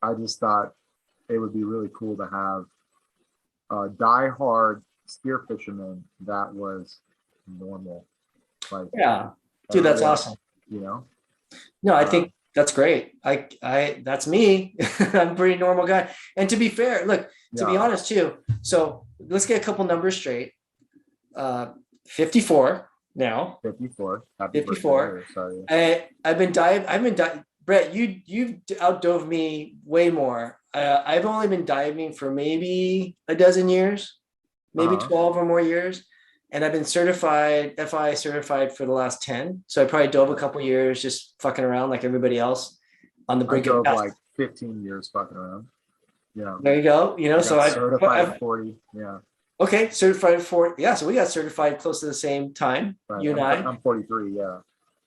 I just thought it would be really cool to have a die-hard spear fisherman that was normal. Like, Yeah, dude, that's everybody, awesome. you know, No, I uh, think that's great. That's me. I'm a pretty normal guy. And to be fair, look, to be yeah, honest too. So let's get a couple numbers straight. Uh, 54 now, 54. Happy birthday. 54. Or sorry. I've been diving. Brett, you've outdove me way more. I've only been diving for maybe a dozen years, maybe Uh-huh. 12 or more years. And I've been certified, FI certified for the last 10. So I probably dove a couple years just fucking around like everybody else on the I brink of drove death. like 15 years fucking around. Yeah. There you go. I So got certified at I've 40. Yeah. okay, certified for, yeah. So we got certified close to the same time, Right. you and I. I'm 43. Yeah.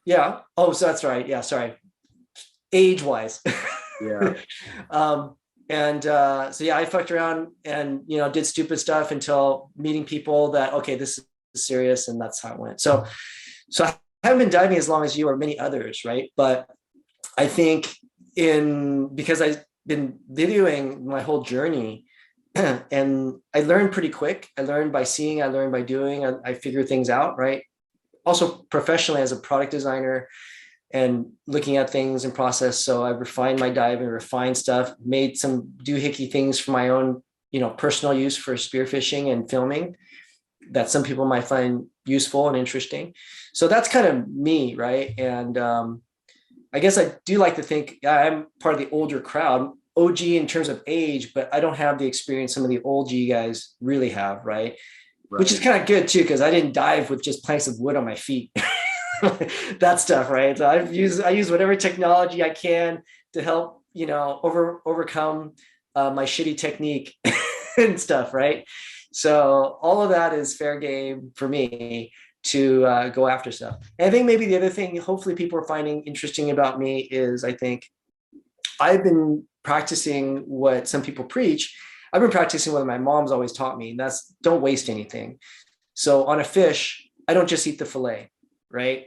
Yeah. Oh, so that's right. Yeah. Sorry. Age wise. Yeah. um, so yeah, I fucked around and did stupid stuff until meeting people that okay, this is serious, and that's how it went. So I haven't been diving as long as you or many others, right? But I think because I've been videoing my whole journey, and I learned pretty quick. I learned by seeing, I learned by doing, I figure things out, right? Also professionally as a product designer and looking at things in process. So I refined my dive and refined stuff, made some doohickey things for my own, personal use for spearfishing and filming that some people might find useful and interesting. So that's kind of me, right? And I guess I do like to think I'm part of the older crowd, OG in terms of age, but I don't have the experience some of the old G guys really have, right? Which is Right. kind of good too, because I didn't dive with just planks of wood on my feet. That stuff, right? So I use whatever technology I can to help, overcome my shitty technique and stuff, right? So all of that is fair game for me to go after stuff. And I think maybe the other thing, hopefully people are finding interesting about me is I think I've been practicing what some people preach. I've been practicing what my mom's always taught me, and that's don't waste anything. So on a fish, I don't just eat the fillet, right?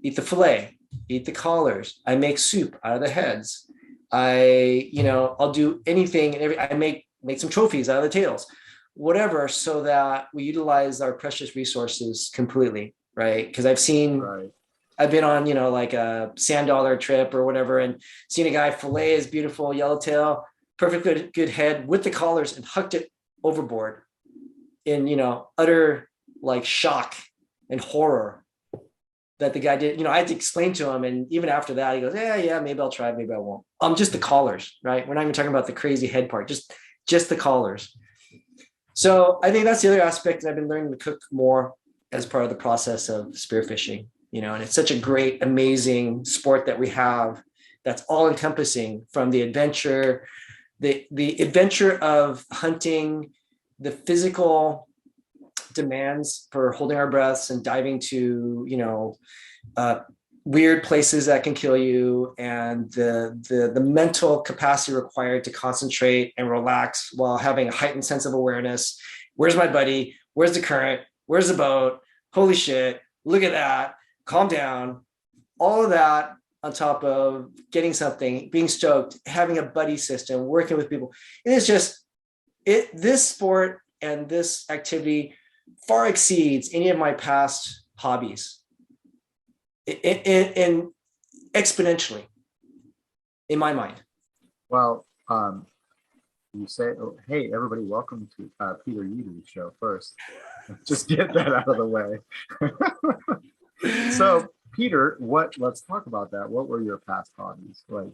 Eat the fillet, eat the collars. I make soup out of the heads. I'll do anything and I make some trophies out of the tails, whatever, so that we utilize our precious resources completely, right? Because Right. I've been on, like a sand dollar trip or whatever, and seen a guy fillet his beautiful yellowtail, perfect good head with the collars and hucked it overboard in, utter like shock and horror that the guy did. I had to explain to him. And even after that, he goes, yeah, maybe I'll try, maybe I won't. Just the collars, right? We're not even talking about the crazy head part, just the collars. So I think that's the other aspect. I've been learning to cook more as part of the process of spearfishing, and it's such a great, amazing sport that we have that's all encompassing from the adventure, the adventure of hunting, the physical demands for holding our breaths and diving to, uh, weird places that can kill you, and the mental capacity required to concentrate and relax while having a heightened sense of awareness. Where's my buddy? Where's the current? Where's the boat? Holy shit, look at that, calm down. All of that on top of getting something, being stoked, having a buddy system, working with people. It is just this sport and this activity far exceeds any of my past hobbies in exponentially in my mind. Well, you say, oh, hey, everybody, welcome to Peter Yee show first. Just get that out of the way. So, Peter, let's talk about that. What were your past hobbies? Like,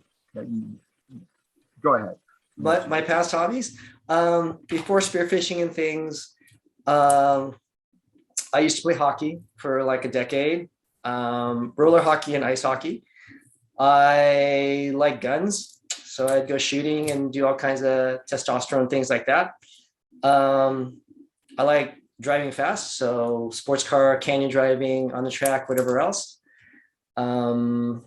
go ahead. My past hobbies, before spearfishing and things, I used to play hockey for like a decade, roller hockey and ice hockey. I like guns, so I'd go shooting and do all kinds of testosterone things like that. I like driving fast, so sports car, canyon driving, on the track, whatever else. A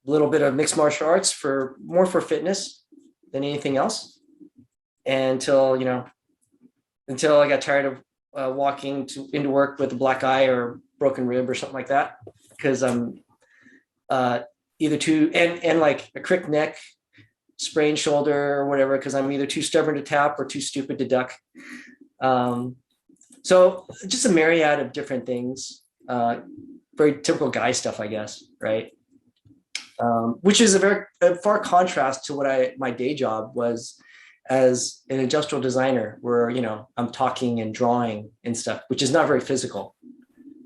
little bit of mixed martial arts for more for fitness than anything else. Until I got tired of walking into work with a black eye or broken rib or something like that, because I'm either too and like a crick neck, sprained shoulder or whatever, because I'm either too stubborn to tap or too stupid to duck. So just a myriad of different things, very typical guy stuff, I guess, right? Which is a far contrast to what my day job was as an industrial designer, where, you know, I'm talking and drawing and stuff, which is not very physical.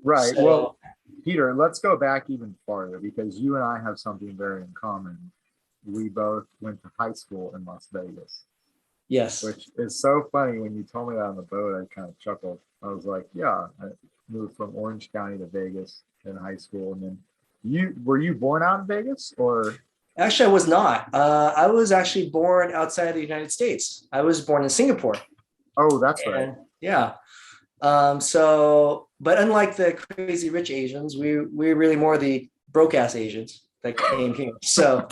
Right. So, Well, Peter, let's go back even farther because you and I have something very in common. We both went to high school in Las Vegas. yes. Which is so funny. When you told me that on the boat, I kind of chuckled. I was like, yeah, I moved from Orange County to Vegas in high school. And then were you born out in Vegas or? Actually, I was not. I was actually born outside of the United States. I was born in Singapore. Oh, that's right. Yeah. But unlike the crazy rich Asians, we're really more the broke ass Asians that came here. So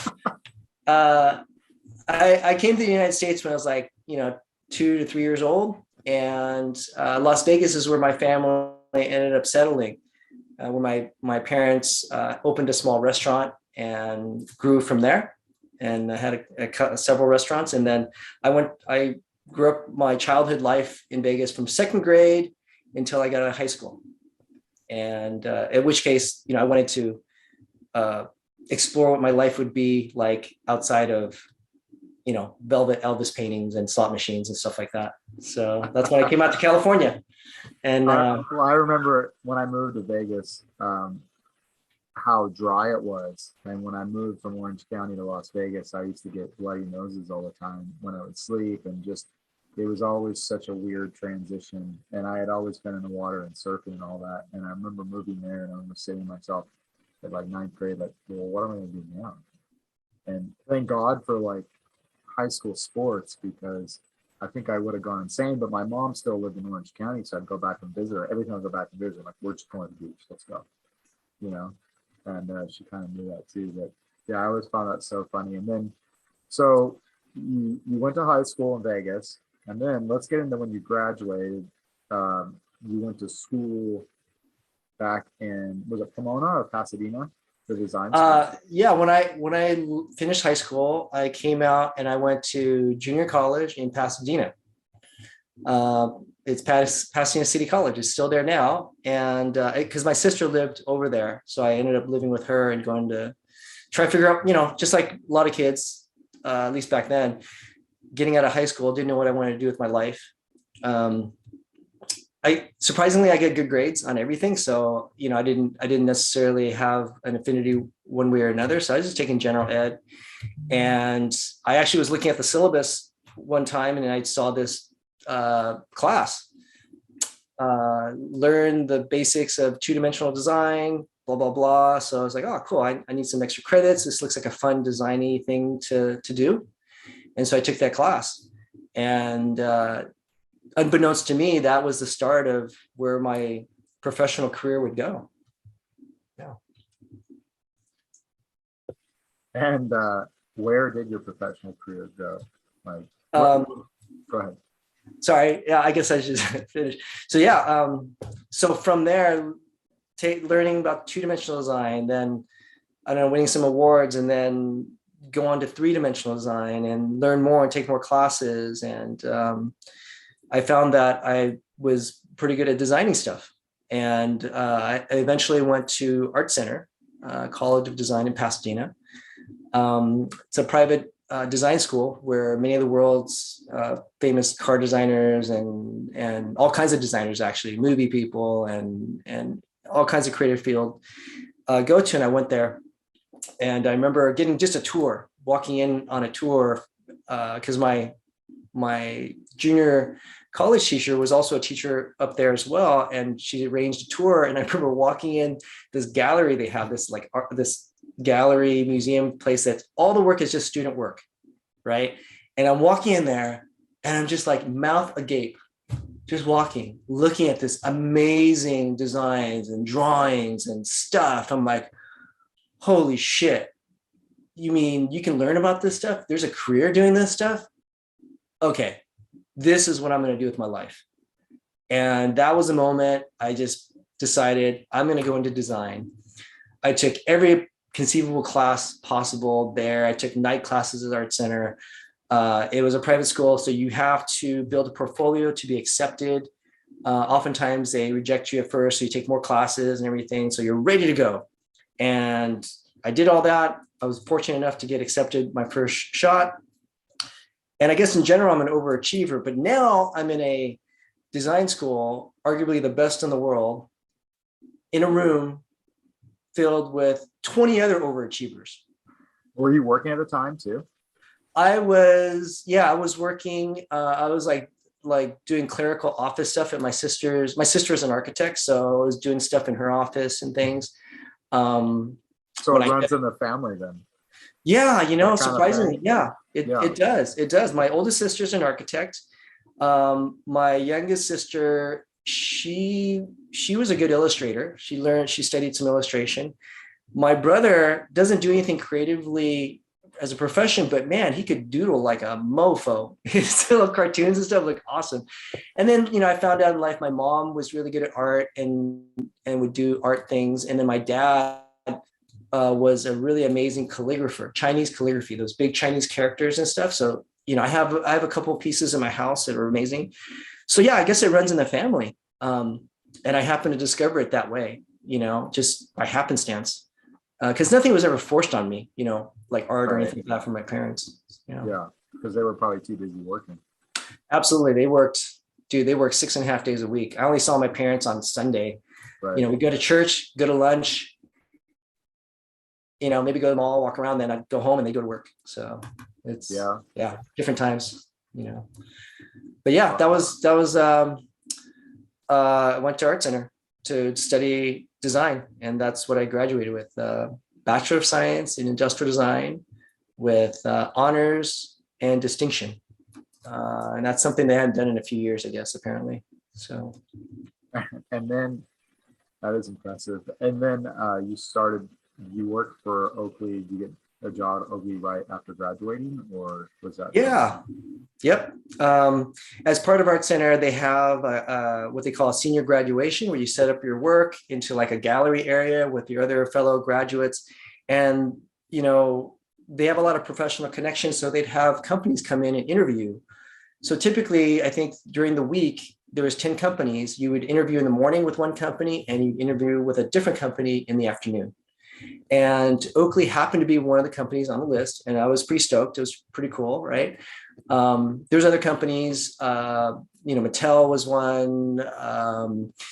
I came to the United States when I was like, you know, 2 to 3 years old. And Las Vegas is where my family ended up settling, where my parents opened a small restaurant and grew from there, and I had several restaurants. And then I grew up my childhood life in Vegas from second grade until I got out of high school. And in which case, you know, I wanted to explore what my life would be like outside of, you know, velvet Elvis paintings and slot machines and stuff like that. So that's when I came out to California. And I remember when I moved to Vegas, how dry it was. And when I moved from Orange County to Las Vegas, I used to get bloody noses all the time when I would sleep, and just, it was always such a weird transition. And I had always been in the water and surfing and all that. And I remember moving there and I remember saying to myself at like ninth grade, like, well, what am I going to do now? And thank God for like high school sports, because I think I would have gone insane. But my mom still lived in Orange County, so I'd go back and visit her. Every time I go back and visit her, like, we're just going to the beach, let's go, you know. And she kind of knew that too. But yeah, I always found that so funny. And then, so you went to high school in Vegas, and then let's get into when you graduated. You went to school back in, was it Pomona or Pasadena? The design school? Yeah, when I finished high school, I came out and I went to junior college in Pasadena. It's Pasadena City College. It's still there now. And because my sister lived over there, so I ended up living with her and going to try to figure out, you know, just like a lot of kids, at least back then, getting out of high school, didn't know what I wanted to do with my life. Surprisingly, I get good grades on everything. So, you know, I didn't necessarily have an affinity one way or another. So I was just taking general ed. And I actually was looking at the syllabus one time and I saw this class, learn the basics of two-dimensional design, blah, blah, blah. So I was like, oh, cool. I need some extra credits. This looks like a fun designy thing to do. And so I took that class, and unbeknownst to me, that was the start of where my professional career would go. Yeah. And where did your professional career go? Like, go ahead. Sorry, yeah, I guess I should finish. So yeah, so from there, learning about two-dimensional design, then I don't know, winning some awards, and then go on to three-dimensional design and learn more and take more classes. And I found that I was pretty good at designing stuff. And I eventually went to Art Center, College of Design in Pasadena. It's a private design school where many of the world's famous car designers and all kinds of designers, actually, movie people and all kinds of creative field go to. And I went there, and I remember getting just a tour, walking in on a tour, because my junior college teacher was also a teacher up there as well, and she arranged a tour. And I remember walking in this gallery. They have this like this gallery museum place that all the work is just student work, right? And I'm walking in there and I'm just like mouth agape, just walking, looking at this amazing designs and drawings and stuff. I'm like, holy shit, you mean you can learn about this stuff? There's a career doing this stuff? Okay, this is what I'm going to do with my life. And that was the moment I just decided I'm going to go into design. I took every conceivable class possible there. I took night classes at Art Center. It was a private school, so you have to build a portfolio to be accepted. Oftentimes they reject you at first, so you take more classes and everything, so you're ready to go. And I did all that. I was fortunate enough to get accepted my first shot. And I guess in general, I'm an overachiever, but now I'm in a design school, arguably the best in the world, in a room filled with 20 other overachievers. Were you working at the time too? I was working. I was like doing clerical office stuff at my sister's. My sister is an architect, so I was doing stuff in her office and things. So it runs in the family then. Yeah, surprisingly, it does. It does. My oldest sister's an architect. My youngest sister, she was a good illustrator. She studied some illustration. My brother doesn't do anything creatively as a profession, but man, he could doodle like a mofo. He still loved cartoons and stuff, like awesome. And then, I found out in life, my mom was really good at art and would do art things. And then my dad was a really amazing calligrapher, Chinese calligraphy, those big Chinese characters and stuff. So, I have a couple of pieces in my house that are amazing. So yeah, I guess it runs in the family. And I happened to discover it that way, just by happenstance. Because nothing was ever forced on me, like art or anything like that from my parents. Yeah, because they were probably too busy working. Absolutely. They worked 6.5 days a week. I only saw my parents on Sunday. Right. We go to church, go to lunch, maybe go to the mall, walk around, then I'd go home and they go to work. So it's different times, But yeah, that was I went to Art Center to study design, and that's what I graduated with. Bachelor of Science in Industrial Design with honors and distinction. And that's something they hadn't done in a few years, I guess, apparently. So. And then that is impressive. And then you worked for Oakley. Did you get a job at Oakley right after graduating, or was that? Yeah. Yep. As part of Art Center, they have what they call a senior graduation, where you set up your work into like a gallery area with your other fellow graduates. And, they have a lot of professional connections. So they'd have companies come in and interview. So typically, I think during the week, there was 10 companies. You would interview in the morning with one company and you interview with a different company in the afternoon. And Oakley happened to be one of the companies on the list, and I was pretty stoked. It was pretty cool, right? There's other companies, Mattel was one,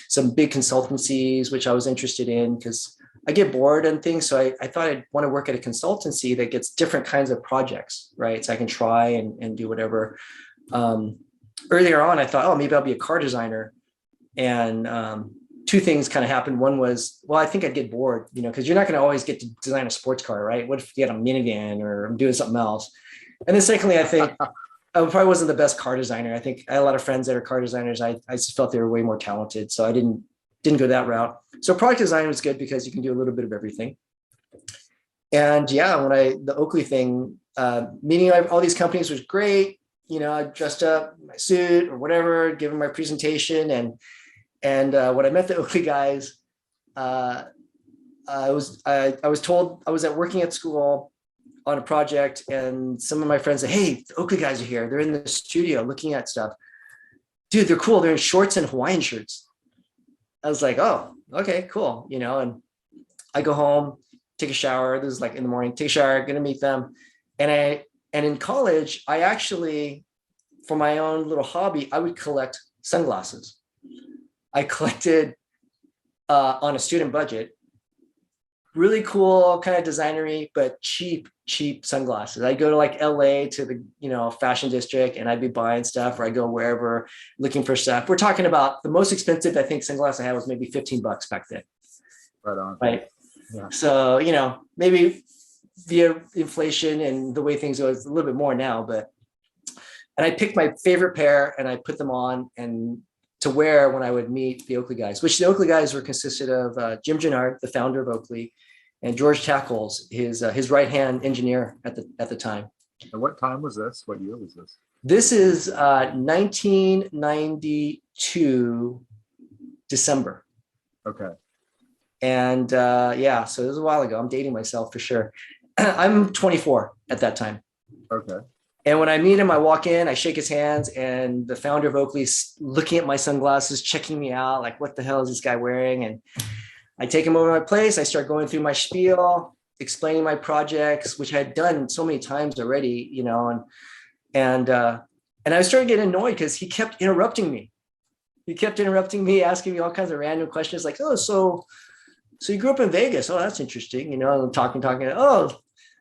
some big consultancies, which I was interested in because I get bored and things. So I thought I'd want to work at a consultancy that gets different kinds of projects, right? So I can try and do whatever. Earlier on, I thought, maybe I'll be a car designer. And two things kind of happened. One was, I think I'd get bored, because you're not going to always get to design a sports car, right? What if you had a minivan or I'm doing something else? And then secondly, I think I probably wasn't the best car designer. I think I had a lot of friends that are car designers. I just felt they were way more talented. So I didn't go that route. So product design was good because you can do a little bit of everything. And yeah, the Oakley thing, meeting all these companies was great. I dressed up in my suit or whatever, giving my presentation. And when I met the Oakley guys, I was told I was working at school on a project, and some of my friends said, "Hey, the Oakley guys are here. They're in the studio looking at stuff. Dude, they're cool. They're in shorts and Hawaiian shirts." I was like, "Oh, okay, cool." And I go home, take a shower. This is like in the morning. Take a shower, gonna meet them, and in college, I actually, for my own little hobby, I would collect sunglasses. I collected on a student budget, really cool, kind of designery, but cheap sunglasses. I go to like LA to the fashion district, and I'd be buying stuff, or I go wherever looking for stuff. We're talking about the most expensive, I think, sunglass I had was maybe $15 back then. Right on. Right. Yeah. So maybe via inflation and the way things go, it's a little bit more now, and I picked my favorite pair and I put them on and to wear when I would meet the Oakley guys, which the Oakley guys were consisted of Jim Gennard, the founder of Oakley, and George Tackles, his right-hand engineer at the time. And what time was this? What year was this? This is 1992 December. Okay. And yeah, so it was a while ago. I'm dating myself for sure. I'm 24 at that time. Okay. And when I meet him, I walk in, I shake his hands, and the founder of Oakley's looking at my sunglasses, checking me out, like, what the hell is this guy wearing? And I take him over to my place. I start going through my spiel, explaining my projects, which I had done so many times already, you know, and I started getting annoyed because he kept interrupting me. He kept interrupting me, asking me all kinds of random questions, like, "Oh, so you grew up in Vegas? Oh, that's interesting." You know, talking. "Oh,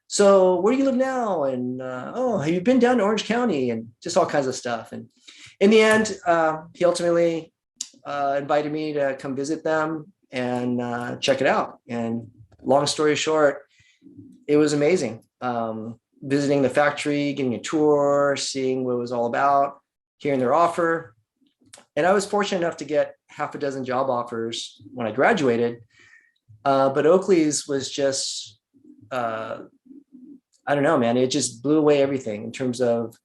so where do you live now?" And "Oh, have you been down to Orange County?" And just all kinds of stuff. And in the end, he ultimately invited me to come visit them and check it out. And long story short, it was amazing. Visiting the factory, getting a tour, seeing what it was all about, hearing their offer. And I was fortunate enough to get half a dozen job offers when I graduated. But Oakley's was just, I don't know, man, it just blew away everything in terms of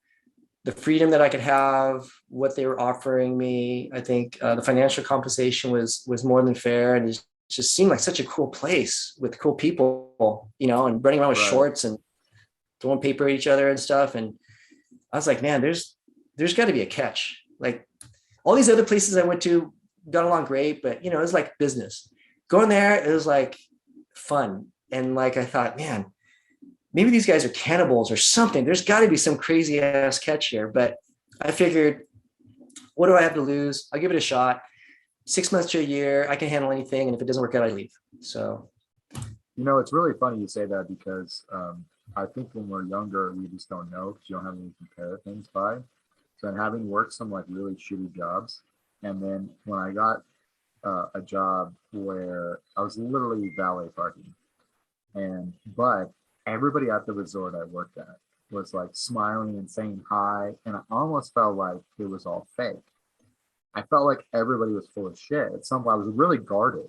the freedom that I could have, what they were offering me. I think the financial compensation was more than fair, and it just seemed like such a cool place with cool people, you know, and running around with shorts and throwing paper at each other and stuff. And I was like, man, there's got to be a catch. Like all these other places I went to got along great, but you know, it was like business. Going there, it was like fun, and like I thought, man, maybe these guys are cannibals or something. There's got to be some crazy ass catch here. But I figured, what do I have to lose? I'll give it a shot. 6 months to a year, I can handle anything. And if it doesn't work out, I leave. So, You know, it's really funny you say that because I think when we're younger, we just don't know because you don't have any to compare things by. So, and having worked some like really shitty jobs, and then when I got a job where I was literally valet parking, but everybody at the resort I worked at was like smiling and saying hi, and I almost felt like it was all fake. I felt like everybody was full of shit. At some point, I was really guarded.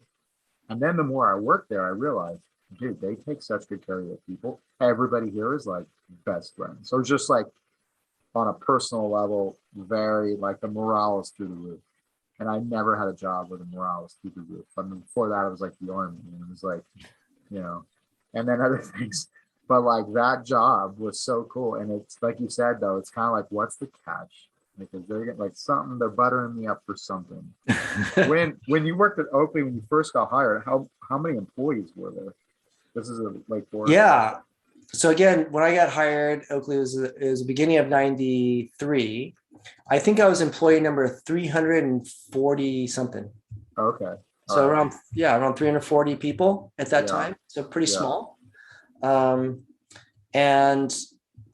And then the more I worked there, I realized, dude, they take such good care of their people. Everybody here is like best friends. So just like on a personal level, very like the morale is through the roof. And I never had a job where the morale was through the roof. I mean, before that, it was like the army. And it was like, you know, and then other things. But like that job was so cool. And it's like you said, though, it's kind of like, what's the catch? Because they're getting like something, they're buttering me up for something. when you worked at Oakley, when you first got hired, how many employees were there? This is like four. yeah. So again, when I got hired, Oakley was the beginning of 93. I think I was employee number 340 something. Okay. So around 340 people at that time. So pretty small. And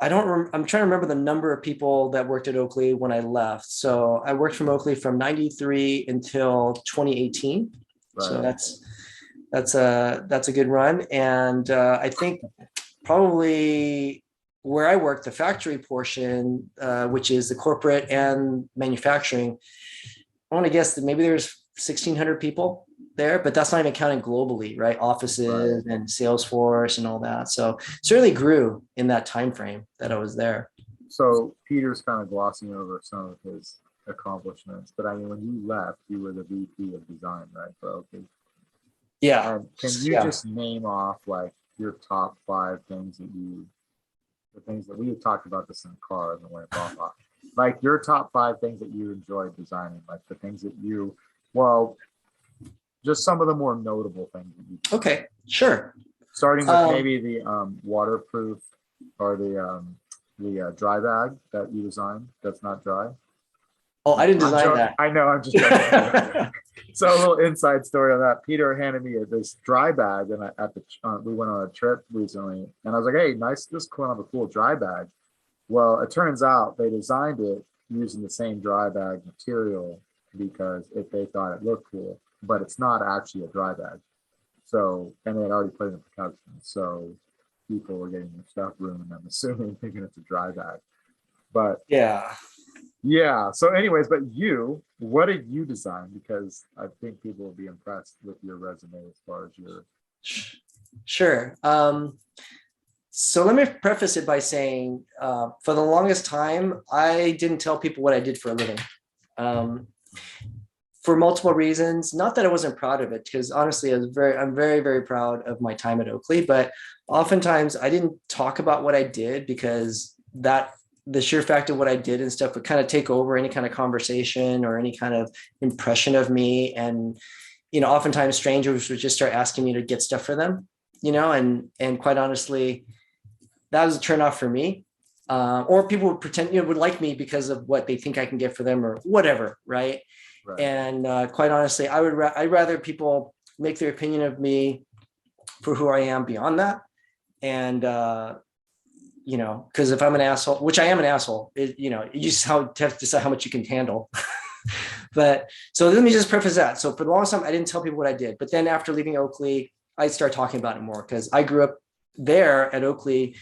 I'm trying to remember the number of people that worked at Oakley when I left. So I worked from Oakley from 93 until 2018. Right. So that's a good run. And I think probably where I worked, the factory portion, which is the corporate and manufacturing, I want to guess that maybe there's 1,600 people there, but that's not even counting globally, right? Offices and Salesforce and all that. So certainly grew in that time frame that I was there. So Peter's kind of glossing over some of his accomplishments, but I mean, when you left, you were the VP of design, right? For Oakley. Yeah. Can you just name off like your top 5 things the things that we had talked about this in the car and the way Baja, like your top 5 things that you enjoyed designing, like the things that just some of the more notable things that you designed. Okay, sure. Starting with maybe the waterproof or the dry bag that you designed that's not dry. Oh, I didn't design that. I know, I'm just joking. So a little inside story on that. Peter handed me this dry bag, and we went on a trip recently, and I was like, "Hey, nice, this kind of a cool dry bag." Well, it turns out they designed it using the same dry bag material because if they thought it looked cool, but it's not actually a dry bag. So, and they had already put it in production, so people were getting their stuff ruined, I'm assuming, thinking it's a dry bag. But yeah. So anyways, but what did you design? Because I think people will be impressed with your resume as far as your. Sure. So let me preface it by saying, for the longest time, I didn't tell people what I did for a living. for multiple reasons. Not that I wasn't proud of it, because honestly, I'm very, very proud of my time at Oakley, but oftentimes I didn't talk about what I did because the sheer fact of what I did and stuff would kind of take over any kind of conversation or any kind of impression of me. And, oftentimes strangers would just start asking me to get stuff for them, and quite honestly, that was a turnoff for me. Or people would pretend, would like me because of what they think I can get for them or whatever. Right. Right. And quite honestly, I'd rather people make their opinion of me for who I am beyond that. And, because if I'm an asshole, which I am an asshole, you just have to decide how much you can handle. But so let me just preface that. So for the longest time, I didn't tell people what I did. But then after leaving Oakley, I started talking about it more because I grew up there at Oakley.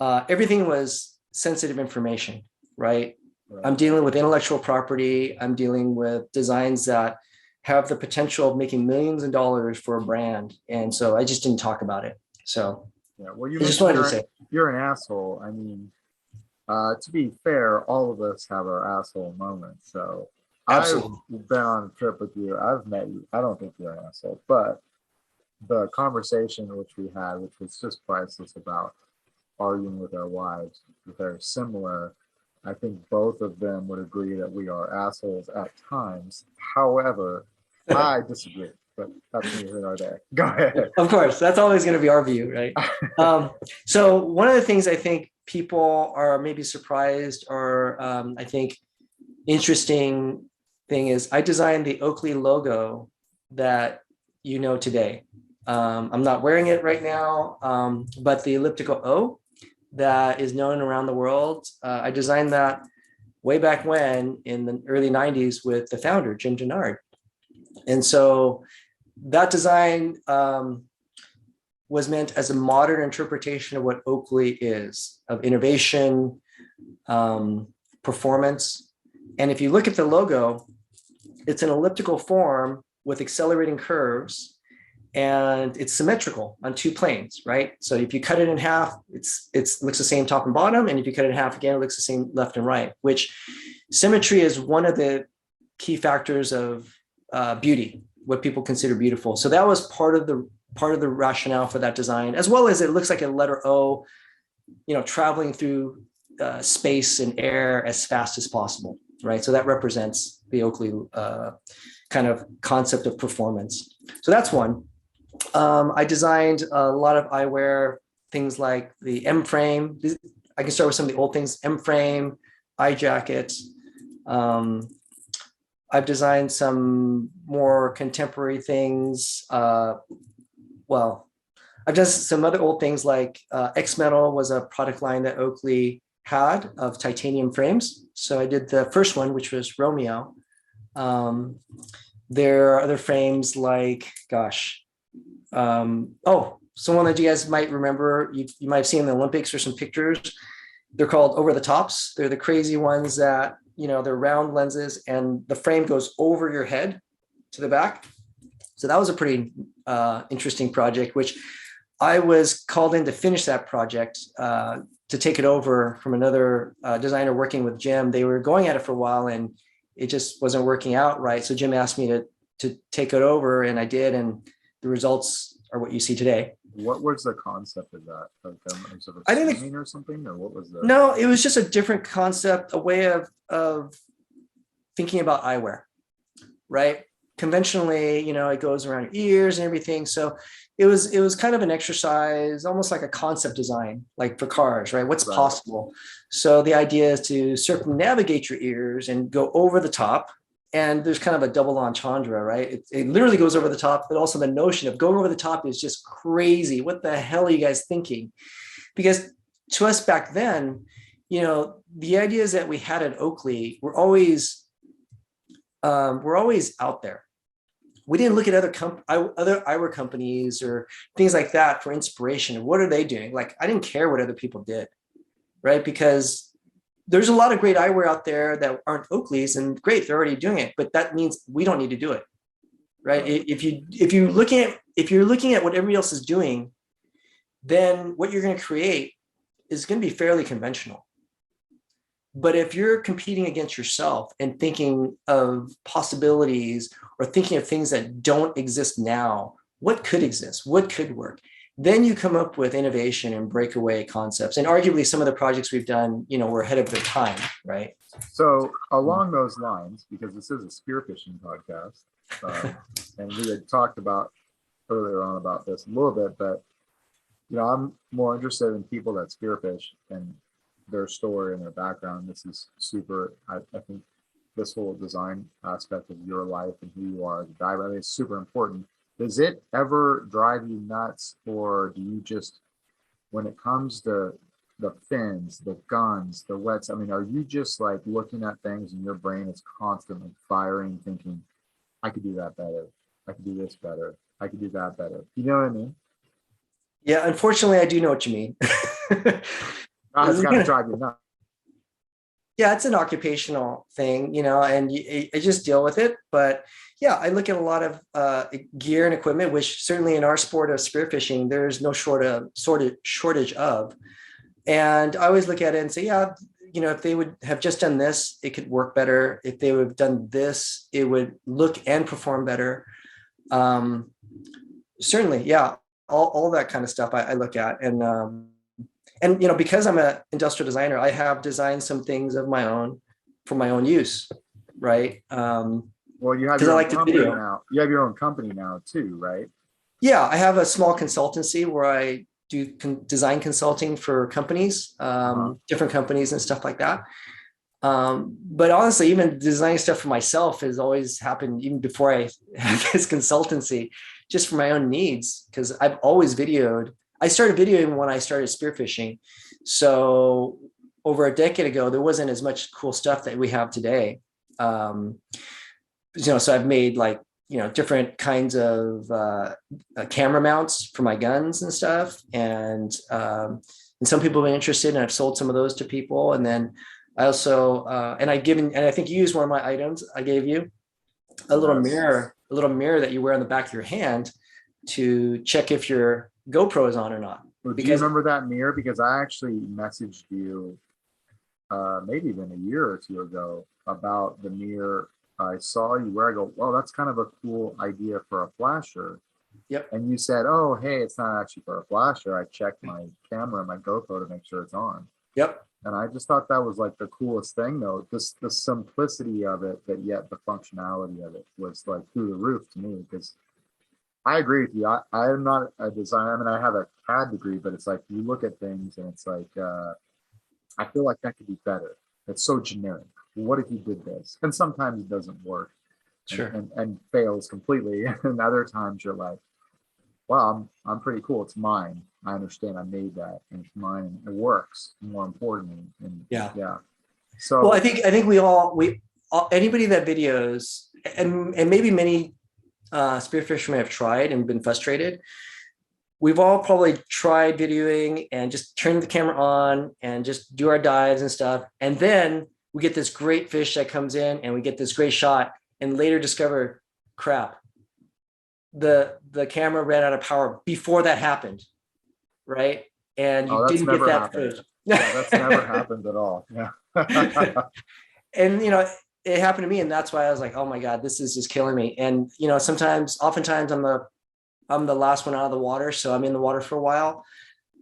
Everything was sensitive information, right? I'm dealing with intellectual property. I'm dealing with designs that have the potential of making millions of dollars for a brand. And so I just didn't talk about it. So yeah, well, you just wanted to say you're an asshole. I mean, to be fair, all of us have our asshole moments. So absolutely. I've been on a trip with you. I've met you. I don't think you're an asshole, but the conversation which we had, which was just priceless, about arguing with our wives, they're similar. I think both of them would agree that we are assholes at times. However, I disagree, but that's neither here nor there. Go ahead. Of course, that's always going to be our view, right? So one of the things I think people are maybe surprised or I think interesting thing is I designed the Oakley logo that today. I'm not wearing it right now, but the elliptical O that is known around the world, I designed that way back when in the early 90s with the founder, Jim Denard. And so that design was meant as a modern interpretation of what Oakley is, of innovation, performance. And if you look at the logo, it's an elliptical form with accelerating curves, and it's symmetrical on two planes, right? So if you cut it in half, it looks the same top and bottom. And if you cut it in half again, it looks the same left and right, which symmetry is one of the key factors of beauty, what people consider beautiful. So that was part of the rationale for that design, as well as it looks like a letter O, traveling through space and air as fast as possible, right? So that represents the Oakley kind of concept of performance. So that's one. I designed a lot of eyewear, things like the M frame. I can start with some of the old things: M frame, eye jacket. I've designed some more contemporary things. I've done some other old things like X Metal was a product line that Oakley had of titanium frames. So I did the first one, which was Romeo. There are other frames like, someone that you guys might remember, you might have seen in the Olympics or some pictures. They're called over the tops. They're the crazy ones that, they're round lenses and the frame goes over your head to the back. So that was a pretty interesting project, which I was called in to finish that project, to take it over from another designer working with Jim. They were going at it for a while and it just wasn't working out right. So Jim asked me to take it over, and I did. And the results are what you see today. What was the concept of that? I didn't or something, or what was the? No, it was just a different concept, a way of thinking about eyewear, right? Conventionally, it goes around your ears and everything. So it was kind of an exercise, almost like a concept design, like for cars, right? What's possible? So the idea is to circumnavigate your ears and go over the top. And there's kind of a double entendre, right? It literally goes over the top, but also the notion of going over the top is just crazy. What the hell are you guys thinking? Because to us back then, the ideas that we had at Oakley were always out there. We didn't look at other eyewear companies or things like that for inspiration. What are they doing? Like, I didn't care what other people did, right? Because there's a lot of great eyewear out there that aren't Oakley's, and great, they're already doing it, but that means we don't need to do it, right? If you're looking at what everybody else is doing, then what you're going to create is going to be fairly conventional. But if you're competing against yourself and thinking of possibilities or thinking of things that don't exist now, what could exist? What could work? Then you come up with innovation and breakaway concepts. And arguably some of the projects we've done, we're ahead of their time, right? So along those lines, because this is a spearfishing podcast, and we had talked about earlier on about this a little bit, but I'm more interested in people that spearfish and their story and their background. This is super. I think this whole design aspect of your life and who you are as a diver, I think, is super important. Does it ever drive you nuts, or do you just, when it comes to the fins, the guns, the wets, I mean, are you just like looking at things and your brain is constantly firing, thinking, I could do that better, I could do this better, I could do that better? You know what I mean? Yeah, unfortunately, I do know what you mean. It's got to drive you nuts. Yeah, it's an occupational thing, and I just deal with it. But yeah, I look at a lot of gear and equipment, which certainly in our sport of spearfishing, there's no shortage of. And I always look at it and say, yeah, if they would have just done this, it could work better. If they would have done this, it would look and perform better. Certainly, yeah, all that kind of stuff I look at. And because I'm an industrial designer, I have designed some things of my own for my own use, right? Well, you have your own company now. You have your own company now too, right? Yeah, I have a small consultancy where I do design consulting for companies, different companies and stuff like that. But honestly, even designing stuff for myself has always happened even before I had this consultancy, just for my own needs, because I've always videoed. I started videoing when I started spearfishing. So over a decade ago, there wasn't as much cool stuff that we have today. So I've made different kinds of camera mounts for my guns and stuff. And some people have been interested, and I've sold some of those to people. And then I also, and I think you used one of my items. I gave you a little mirror that you wear on the back of your hand to check if your GoPro is on or not. Do you remember that mirror? Because I actually messaged you maybe even a year or two ago about the mirror I saw you wear. I go, well, that's kind of a cool idea for a flasher. Yep. And you said, oh, hey, it's not actually for a flasher. I checked my camera and my GoPro to make sure it's on. Yep. And I just thought that was like the coolest thing, though. Just the simplicity of it, but yet the functionality of it was like through the roof to me. Because I agree with you. I am not a designer. I mean, I have a CAD degree, but it's like you look at things and it's like, I feel like that could be better. It's so generic. What if you did this? And sometimes it doesn't work. Sure. And fails completely. And other times you're like, well, I'm pretty cool. It's mine. I understand. I made that, and it's mine. And it works. More importantly, and yeah. So well, I think we all anybody that videos, and maybe many spearfishermen have tried and been frustrated. We've all probably tried videoing and just turn the camera on and just do our dives and stuff, and then we get this great fish that comes in, and we get this great shot, and later discover, crap, the camera ran out of power before that happened, right? And you didn't get that footage. Yeah, that's never happened at all. Yeah. And it happened to me, and that's why I was like, oh my God, this is just killing me. And oftentimes I'm the last one out of the water, so I'm in the water for a while,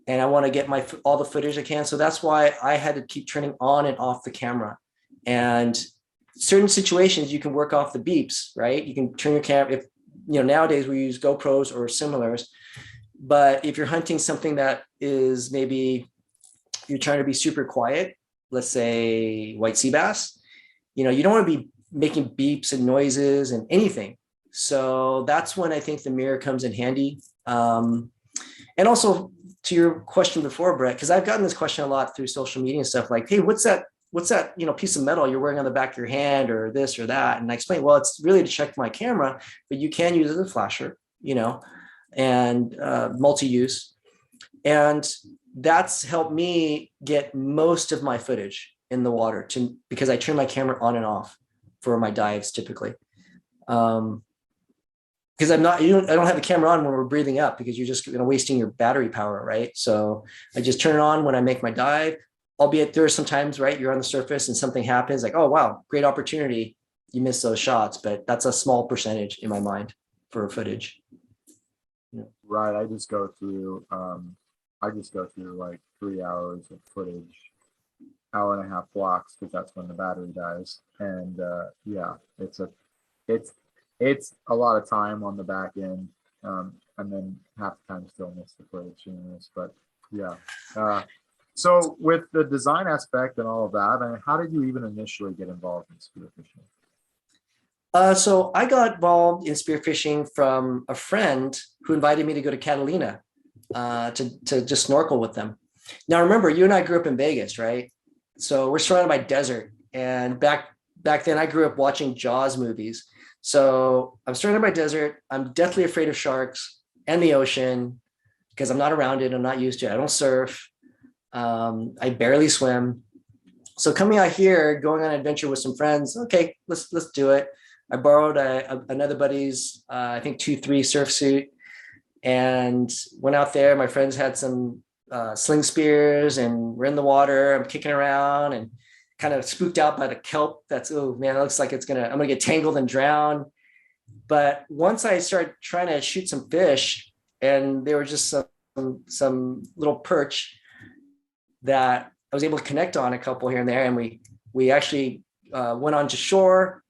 and I want to get all the footage I can. So that's why I had to keep turning on and off the camera. And certain situations you can work off the beeps, right? You can turn your camera. If nowadays we use GoPros or similars, but if you're hunting something that is maybe you're trying to be super quiet, let's say white sea bass, you don't want to be making beeps and noises and anything. So that's when I think the mirror comes in handy. And also to your question before, Brett, because I've gotten this question a lot through social media and stuff, like, hey, what's that piece of metal you're wearing on the back of your hand, or this or that? And I explain, well, it's really to check my camera, but you can use it as a flasher, and multi-use. And that's helped me get most of my footage in the water because I turn my camera on and off for my dives typically. Because I don't have the camera on when we're breathing up, because you're just wasting your battery power, right? So I just turn it on when I make my dive, albeit there are some times, right, you're on the surface and something happens like, oh, wow, great opportunity. You miss those shots, but that's a small percentage in my mind for footage. Right. I just go through like 3 hours of footage, hour and a half blocks, because that's when the battery dies. And yeah, it's it's a lot of time on the back end. And then half the time still miss the footage, but yeah. So with the design aspect and all of that, I mean, how did you even initially get involved in spearfishing? So I got involved in spearfishing from a friend who invited me to go to Catalina to just snorkel with them. Now, remember, you and I grew up in Vegas, right? So we're surrounded by desert. And back then, I grew up watching Jaws movies. So I'm surrounded by desert. I'm deathly afraid of sharks and the ocean because I'm not around it. I'm not used to it. I don't surf. I barely swim. So coming out here, going on an adventure with some friends, okay, let's do it. I borrowed another buddy's, I think 2-3 surf suit, and went out there. My friends had some sling spears, and we're in the water. I'm kicking around and kind of spooked out by the kelp. Oh man, it looks like I'm gonna get tangled and drown. But once I started trying to shoot some fish, and they were just some little perch that I was able to connect on a couple here and there, and we actually went on to shore.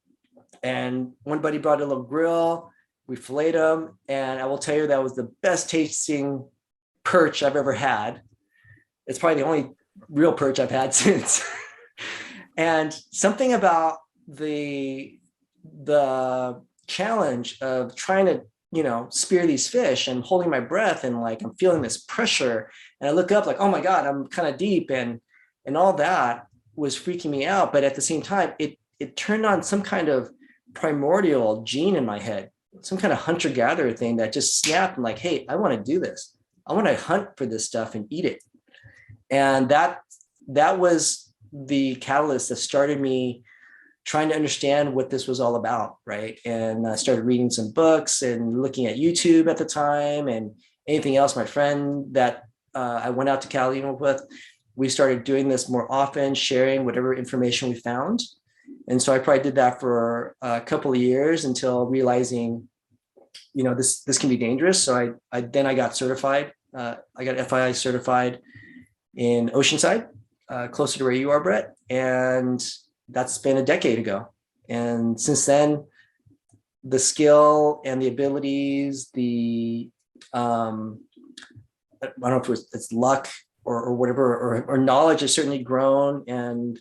And one buddy brought a little grill. We filleted them, and I will tell you that was the best tasting perch I've ever had. It's probably the only real perch I've had since. And something about the challenge of trying to spear these fish and holding my breath, and like I'm feeling this pressure, and I look up like, oh my God, I'm kind of deep, and all that was freaking me out. But at the same time, it turned on some kind of primordial gene in my head, some kind of hunter-gatherer thing that just snapped and like, hey, I want to do this. I want to hunt for this stuff and eat it. And that was the catalyst that started me trying to understand what this was all about, right? And I started reading some books and looking at YouTube at the time, and anything else. My friend that I went out to Catalina with, we started doing this more often, sharing whatever information we found. And so I probably did that for a couple of years until realizing, this can be dangerous. So I got certified. I got FII certified in Oceanside, closer to where you are, Brett. And that's been a decade ago. And since then, the skill and the abilities, I don't know if it's luck or whatever, or knowledge has certainly grown, and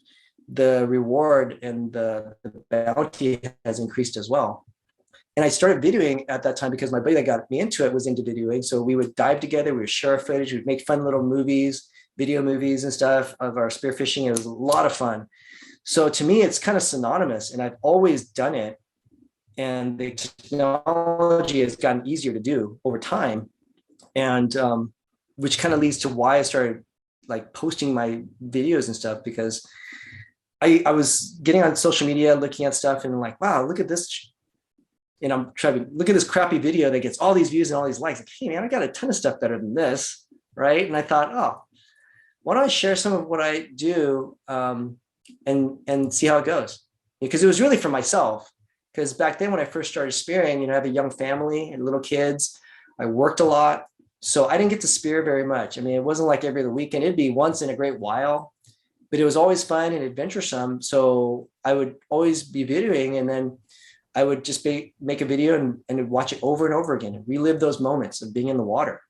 the reward and the bounty has increased as well. And I started videoing at that time because my buddy that got me into it was into videoing. So we would dive together, we would share footage, we'd make fun little movies, video movies and stuff of our spearfishing. It was a lot of fun. So to me, it's kind of synonymous, and I've always done it. And the technology has gotten easier to do over time. And which kind of leads to why I started like posting my videos and stuff, because I was getting on social media, looking at stuff, and like, wow, look at this. And I'm trying to look at this crappy video that gets all these views and all these likes. Like, hey man, I got a ton of stuff better than this, right? And I thought, oh, why don't I share some of what I do and see how it goes? Because it was really for myself. Because back then when I first started spearing, I have a young family and little kids. I worked a lot. So I didn't get to spear very much. I mean, it wasn't like every other weekend. It'd be once in a great while, but it was always fun and adventuresome. So I would always be videoing, and then I would just make a video and watch it over and over again and relive those moments of being in the water.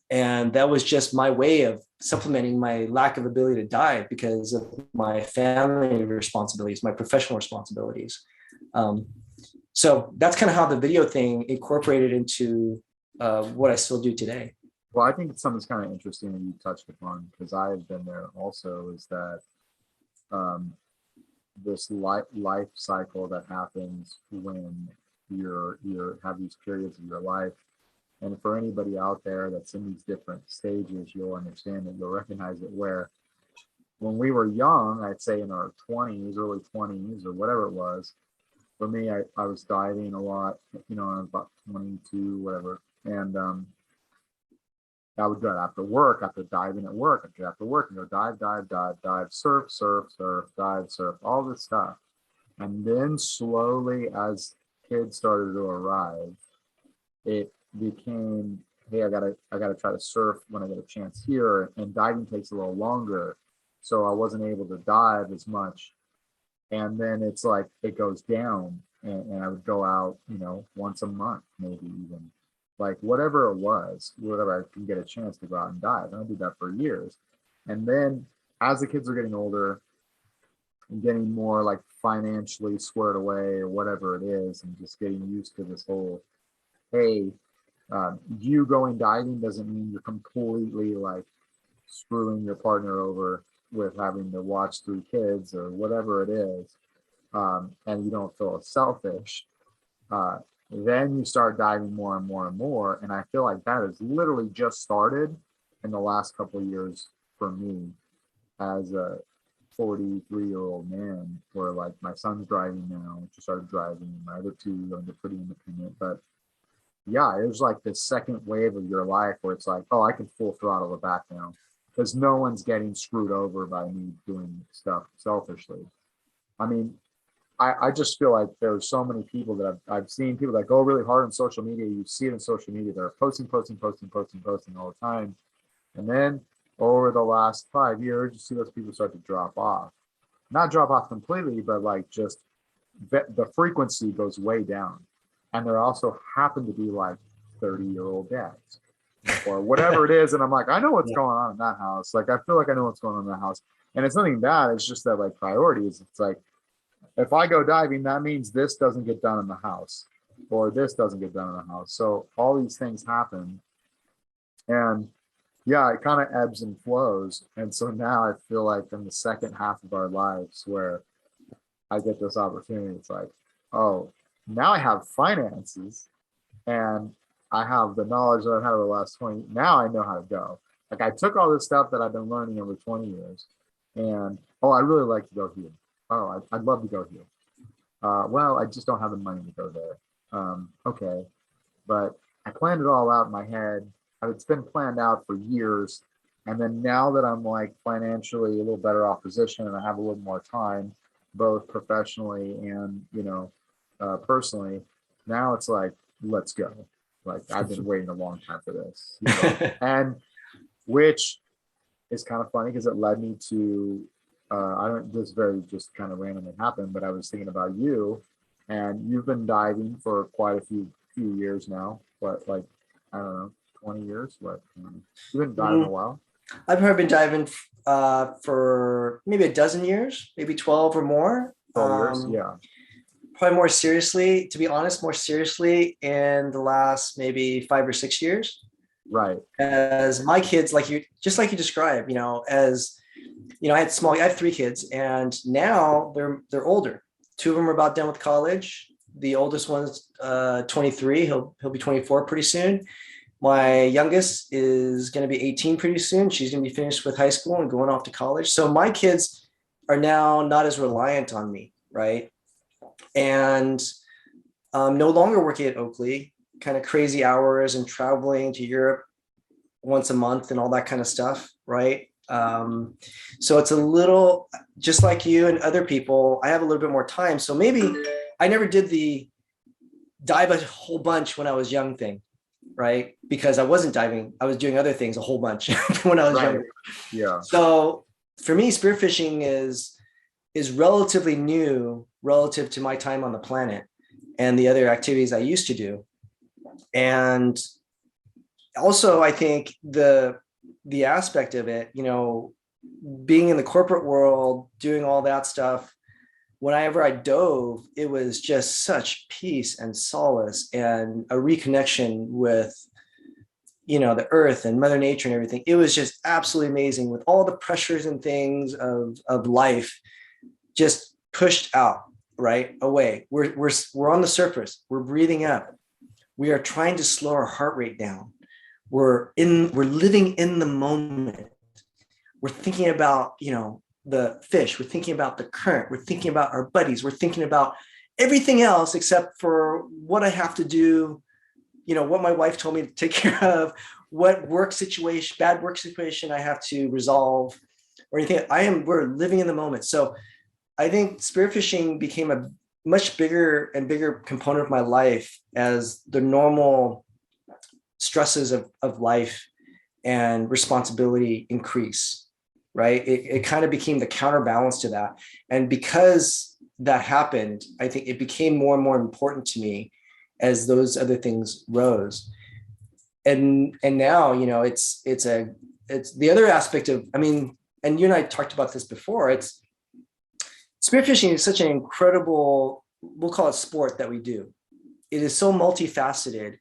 And that was just my way of supplementing my lack of ability to dive because of my family responsibilities, my professional responsibilities. So that's kind of how the video thing incorporated into what I still do today. Well, I think it's something that's kind of interesting that you touched upon, because I have been there also, is that this life cycle that happens when you're have these periods of your life. And for anybody out there that's in these different stages, you'll understand it, you'll recognize it, where when we were young, I'd say in our 20s, early 20s, or whatever it was, for me, I was diving a lot, I was about 22, whatever. And I would do it after work, after diving at work, after work, and go dive, surf, dive, surf, all this stuff. And then slowly, as kids started to arrive, it became, hey, I gotta try to surf when I get a chance here, and diving takes a little longer, so I wasn't able to dive as much. And then it's like it goes down, and I would go out, once a month, maybe even, like whatever it was, whatever I can get a chance to go out and dive. And I did that for years. And then as the kids are getting older and getting more like financially squared away or whatever it is, and just getting used to this whole, hey, you going diving doesn't mean you're completely like screwing your partner over with having to watch 3 kids or whatever it is, and you don't feel selfish. uh, then you start diving more and more and more. And I feel like that has literally just started in the last couple of years for me as a 43-year-old man, where like my son's driving now, just started driving, my other 2 are pretty independent. But yeah, it was like this second wave of your life where it's like, oh, I can full throttle it back now because no one's getting screwed over by me doing stuff selfishly. I mean, I just feel like there's so many people that I've seen people that go really hard on social media. You see it in social media. They're posting all the time. And then over the last 5 years, you see those people start to drop off. Not drop off completely, but like just the frequency goes way down. And there also happen to be like 30-year-old dads or whatever it is. And I'm like, I know what's going on in that house. Like, I feel like I know what's going on in that house. And it's nothing bad. It's just that like priorities. It's like, if I go diving, that means this doesn't get done in the house, or this doesn't get done in the house. So all these things happen. And yeah, it kind of ebbs and flows. And so now I feel like in the second half of our lives where I get this opportunity, it's like, oh, now I have finances and I have the knowledge that I've had over the last 20. Now I know how to go. Like, I took all this stuff that I've been learning over 20 years and, oh, I really like to go here. Oh, I'd love to go here. Well, I just don't have the money to go there. Okay. But I planned it all out in my head. It's been planned out for years. And then now that I'm like financially a little better off position and I have a little more time, both professionally and, personally, now it's like, let's go. Like, I've been waiting a long time for this. And which is kind of funny because it led me to, this very just kind of randomly happened, but I was thinking about you, and you've been diving for quite a few years now, but like, I don't know, 20 years, what? You've been diving a while? I've probably been diving for maybe a dozen years, maybe 12 or more. 12 years, yeah. Probably more seriously, to be honest, more seriously in the last maybe 5 or 6 years. Right. As my kids, like you described, as I have 3 kids, and now they're older. 2 of them are about done with college. The oldest one's 23. He'll be 24 pretty soon. My youngest is going to be 18 pretty soon. She's going to be finished with high school and going off to college. So my kids are now not as reliant on me, right? And no longer working at Oakley, kind of crazy hours and traveling to Europe once a month and all that kind of stuff, right? So it's a little, just like you and other people, I have a little bit more time. So maybe I never did the dive a whole bunch when I was young thing, right? Because I wasn't diving, I was doing other things a whole bunch when I was younger. Yeah. So for me, spearfishing is relatively new relative to my time on the planet and the other activities I used to do. And also, I think the aspect of it, being in the corporate world, doing all that stuff, whenever I dove, it was just such peace and solace and a reconnection with, the earth and Mother Nature and everything. It was just absolutely amazing, with all the pressures and things of life just pushed out, right away. We're on the surface. We're breathing up. We are trying to slow our heart rate down. We're living in the moment. We're thinking about, the fish. We're thinking about the current. We're thinking about our buddies. We're thinking about everything else except for what I have to do, what my wife told me to take care of, what bad work situation I have to resolve or anything. We're living in the moment. So I think spearfishing became a much bigger and bigger component of my life as the normal stresses of life and responsibility increase, right? It kind of became the counterbalance to that. And because that happened, I think it became more and more important to me as those other things rose. And now, you know, it's the other aspect of, I mean, and you and I talked about this before, it's spearfishing is such an incredible, we'll call it sport that we do. It is so multifaceted.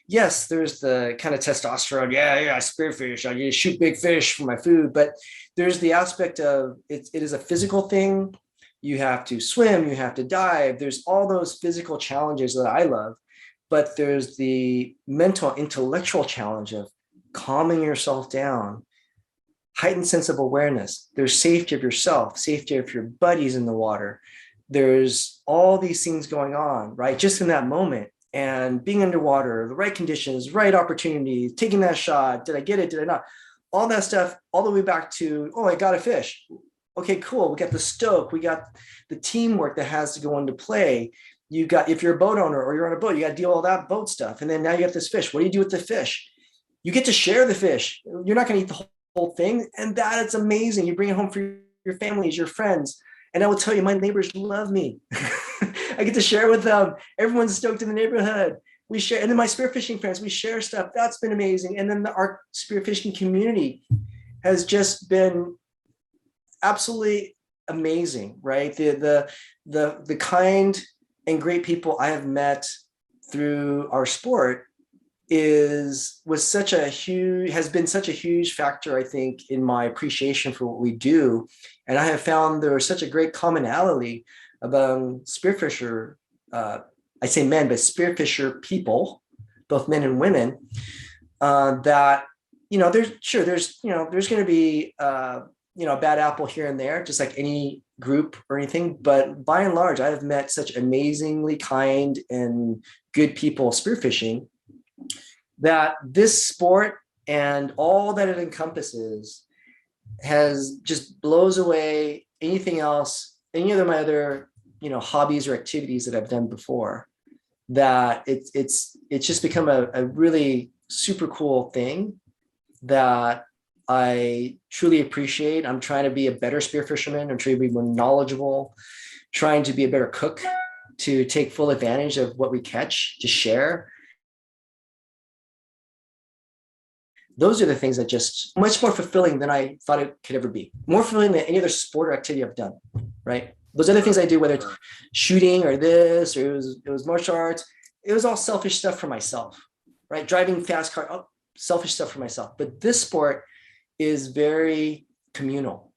Yes, there's the kind of testosterone. Yeah, I spearfish. I shoot big fish for my food. But there's the aspect of it is a physical thing. You have to swim, you have to dive. There's all those physical challenges that I love. But there's the mental, intellectual challenge of calming yourself down, heightened sense of awareness. There's safety of yourself, safety of your buddies in the water. There's all these things going on, right? Just in that moment. And being underwater, the right conditions, right opportunities, taking that shot. Did I get it? Did I not? All that stuff, all the way back to, oh, I got a fish. Okay, cool. We got the stoke. We got the teamwork that has to go into play. You got, if you're a boat owner or you're on a boat, you got to deal with all that boat stuff. And then now you got this fish. What do you do with the fish? You get to share the fish. You're not going to eat the whole thing. And that is amazing. You bring it home for your families, your friends. And I will tell you, my neighbors love me. I get to share with them. Everyone's stoked in the neighborhood. We share, and then my spearfishing friends, we share stuff. That's been amazing. And then our spearfishing community has just been absolutely amazing, right? The kind and great people I have met through our sport has been such a huge factor, I think, in my appreciation for what we do. And I have found there is such a great commonality among spearfisher, I say men, but spearfisher people, both men and women, that, you know, there's going to be, a bad apple here and there, just like any group or anything. But by and large, I have met such amazingly kind and good people spearfishing that this sport and all that it encompasses has just blows away anything else, any of my other, hobbies or activities that I've done before. That it's just become a really super cool thing that I truly appreciate. I'm trying to be a better spearfisherman. I'm trying to be more knowledgeable, trying to be a better cook, to take full advantage of what we catch, to share. Those are the things that just much more fulfilling than I thought it could ever be. More fulfilling than any other sport or activity I've done, right? Those other things I do, whether it's shooting or this, or it was martial arts, it was all selfish stuff for myself, right? Driving fast car, selfish stuff for myself. But this sport is very communal,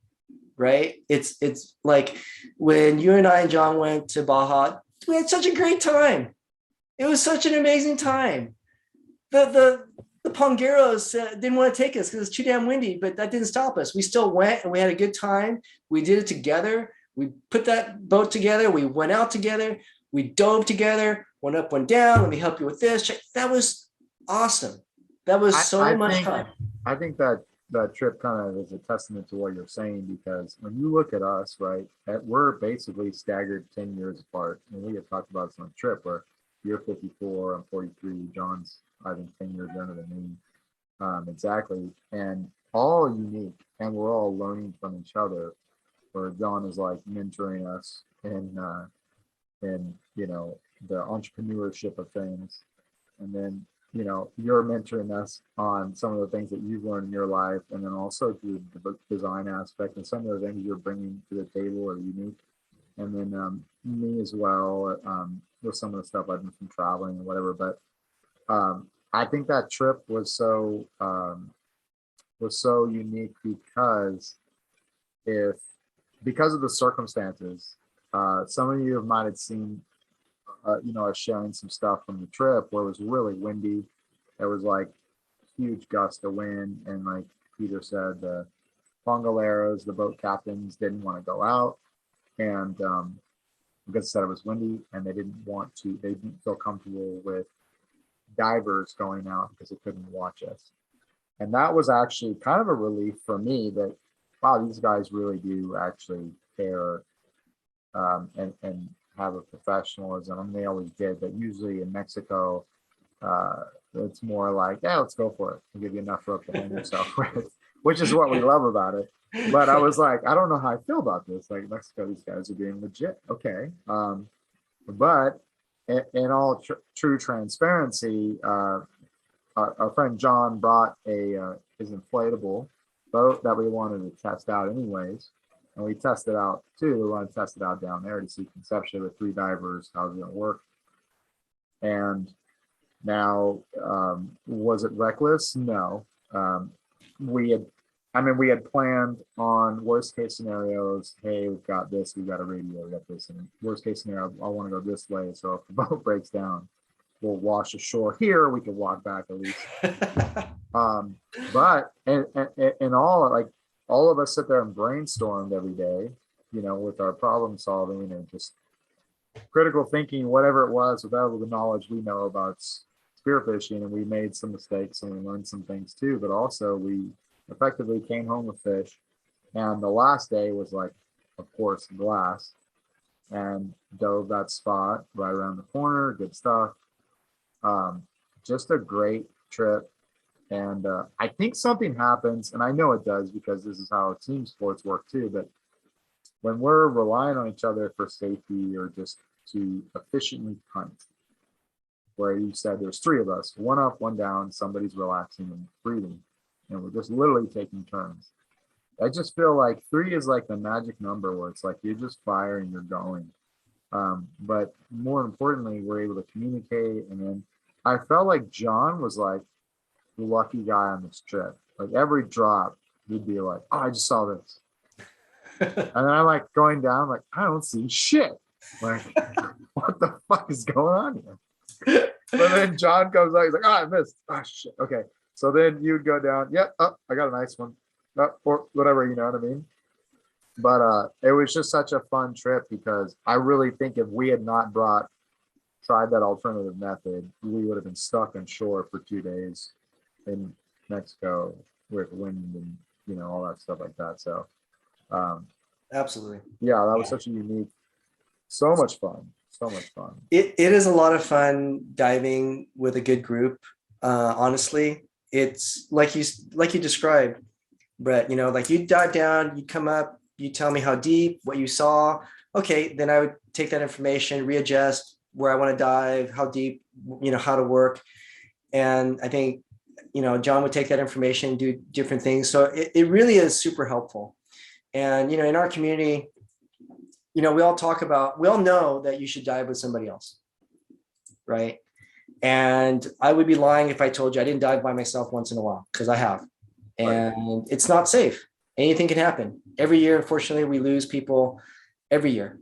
right? It's like when you and I and John went to Baja, we had such a great time. It was such an amazing time. The Pongueros didn't want to take us because it's too damn windy, but that didn't stop us. We still went and we had a good time. We did it together. We put that boat together. We went out together. We dove together, went up, went down. Let me help you with this. That was awesome. That was much fun. I think that trip kind of is a testament to what you're saying, because when you look at us, right, we're basically staggered 10 years apart. And we had talked about this on a trip where you're 54, I'm 43, John's, I think, 10 years younger than me. Exactly. And all unique, and we're all learning from each other, where John is like mentoring us in the entrepreneurship of things. And then, you're mentoring us on some of the things that you've learned in your life, and then also through the design aspect, and some of the things you're bringing to the table are unique. And then me as well, with some of the stuff I've done from traveling and whatever. But I think that trip was so unique because of the circumstances. Some of you might have seen, us sharing some stuff from the trip where it was really windy. There was like huge gust of wind, and like Peter said, the pongoleros, the boat captains, didn't want to go out, and because it said it was windy, and they didn't feel comfortable with divers going out because they couldn't watch us. And that was actually kind of a relief for me that, wow, these guys really do actually care, and have a professionalism. I mean, they always did, but usually in Mexico, it's more like, yeah, let's go for it. I'll give you enough rope to hang yourself with, which is what we love about it. But I was like, I don't know how I feel about this. Like Mexico, these guys are being legit. Okay. But in all true transparency, our friend John brought his inflatable boat that we wanted to test out anyways. And we tested out too. We want to test it out down there to see conceptually with 3 divers how it's going to work. And now, was it reckless? No. We had planned on worst case scenarios. Hey, we've got this, we've got a radio, we got this. And worst case scenario, I want to go this way. So if the boat breaks down, we'll wash ashore here. We can walk back at least. But and all of us sit there and brainstormed every day, with our problem solving and just critical thinking, whatever it was, with all the knowledge we know about spearfishing. And we made some mistakes and we learned some things too, but also we effectively came home with fish. And the last day was like, of course, glass, and dove that spot right around the corner. Good stuff. Just a great trip. And I think something happens, and I know it does because this is how team sports work too, but when we're relying on each other for safety or just to efficiently hunt, where you said there's 3 of us, 1 up, 1 down, somebody's relaxing and breathing, and we're just literally taking turns. I just feel like 3 is like the magic number where it's like you're just firing, you're going. But more importantly, we're able to communicate. And then I felt like John was like the lucky guy on this trip. Like every drop, he'd be like, "Oh, I just saw this." And then I'm like going down, like, I don't see shit. Like, what the fuck is going on here? But then John comes out, he's like, "Oh, I missed. Oh, shit. Okay." So then you'd go down, "Yep, oh, I got a nice one." Or whatever, you know what I mean? But it was just such a fun trip because I really think if we had not tried that alternative method, we would have been stuck on shore for 2 days in Mexico with wind and all that stuff like that. So Absolutely. Yeah, that was such a unique, so much fun. It is a lot of fun diving with a good group. Honestly, it's like you described, Brett, like you dive down, you come up, you tell me how deep, what you saw. Okay, then I would take that information, readjust where I want to dive, how deep, how to work. And I think, John would take that information, do different things. So it really is super helpful. And, in our community, we all know that you should dive with somebody else, right? And I would be lying if I told you I didn't dive by myself once in a while, because I have. And It's not safe. Anything can happen. Every year, unfortunately, we lose people every year.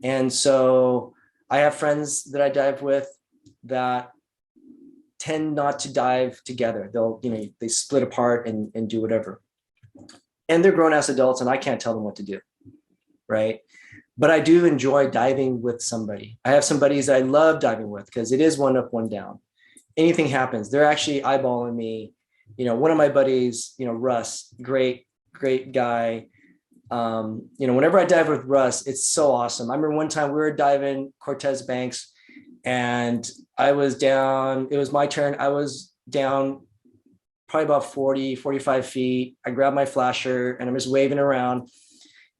And so I have friends that I dive with that tend not to dive together. They'll, they split apart and do whatever. And they're grown-ass adults, and I can't tell them what to do, right? But I do enjoy diving with somebody. I have some buddies I love diving with because it is 1 up, 1 down. Anything happens, they're actually eyeballing me. One of my buddies, Russ, great guy. Whenever I dive with Russ, it's so awesome. I remember one time we were diving Cortez Banks and I was down, it was my turn. I was down probably about 40, 45 feet. I grabbed my flasher and I'm just waving around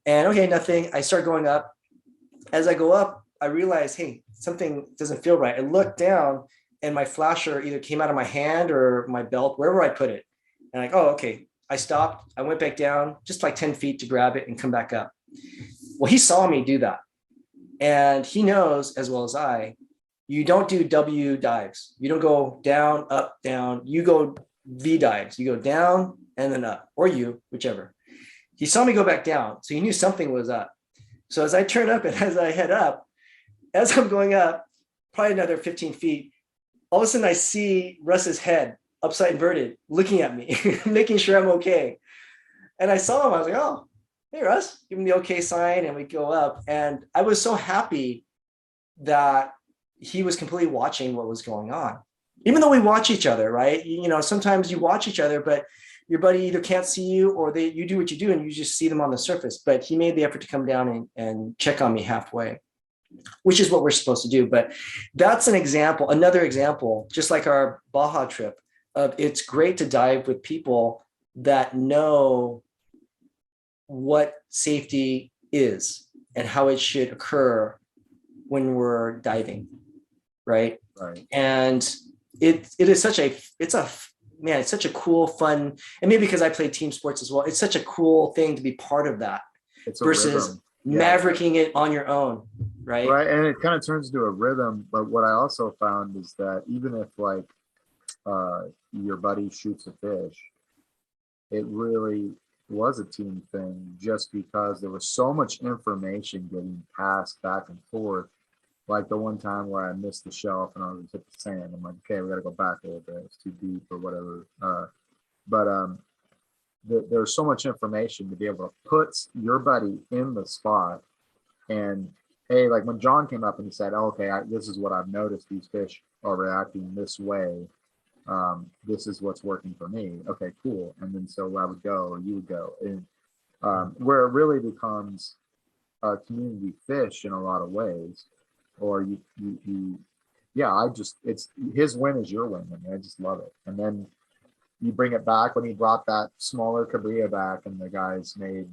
and okay, nothing. I start going up. As I go up, I realize, hey, something doesn't feel right. I look down and my flasher either came out of my hand or my belt, wherever I put it. And like, oh, okay. I stopped. I went back down just like 10 feet to grab it and come back up. Well, he saw me do that. And he knows as well as I, you don't do W dives. You don't go down, up, down. You go V dives. You go down and then up, or you, whichever. He saw me go back down. So he knew something was up. So as I turn up and as I head up, as I'm going up, probably another 15 feet, all of a sudden I see Russ's head upside inverted, looking at me, making sure I'm okay. And I saw him, I was like, oh, hey, Russ, give him the okay sign. And we go up. And I was so happy that he was completely watching what was going on. even though we watch each other, right? You know, sometimes you watch each other, but your buddy either can't see you or you do what you do and you just see them on the surface. But he made the effort to come down and check on me halfway, which is what we're supposed to do. But that's an example, another example, just like our Baja trip, of it's great to dive with people that know what safety is and how it should occur when we're diving, right? Right. And it is such a, it's such a cool, fun, and maybe because I play team sports as well, it's such a cool thing to be part of that It's a versus rhythm. mavericking it on your own, right? Right. And it kind of turns into a rhythm. But what I also found is that even if like your buddy shoots a fish, it really was a team thing just because there was so much information getting passed back and forth. Like the one time where I missed the shelf and I was hit the sand. I'm like, okay, we got to go back a little bit. It's too deep or whatever. But there's so much information to be able to put your buddy in the spot. And hey, like when John came up and he said, oh, okay, this is what I've noticed. These fish are reacting this way. This is what's working for me. Okay, cool. And then so I would go or you would go. And where it really becomes a community fish in a lot of ways. Or it's his win is your win. I mean, I just love it. And then you bring it back when he brought that smaller cabiria back and the guys made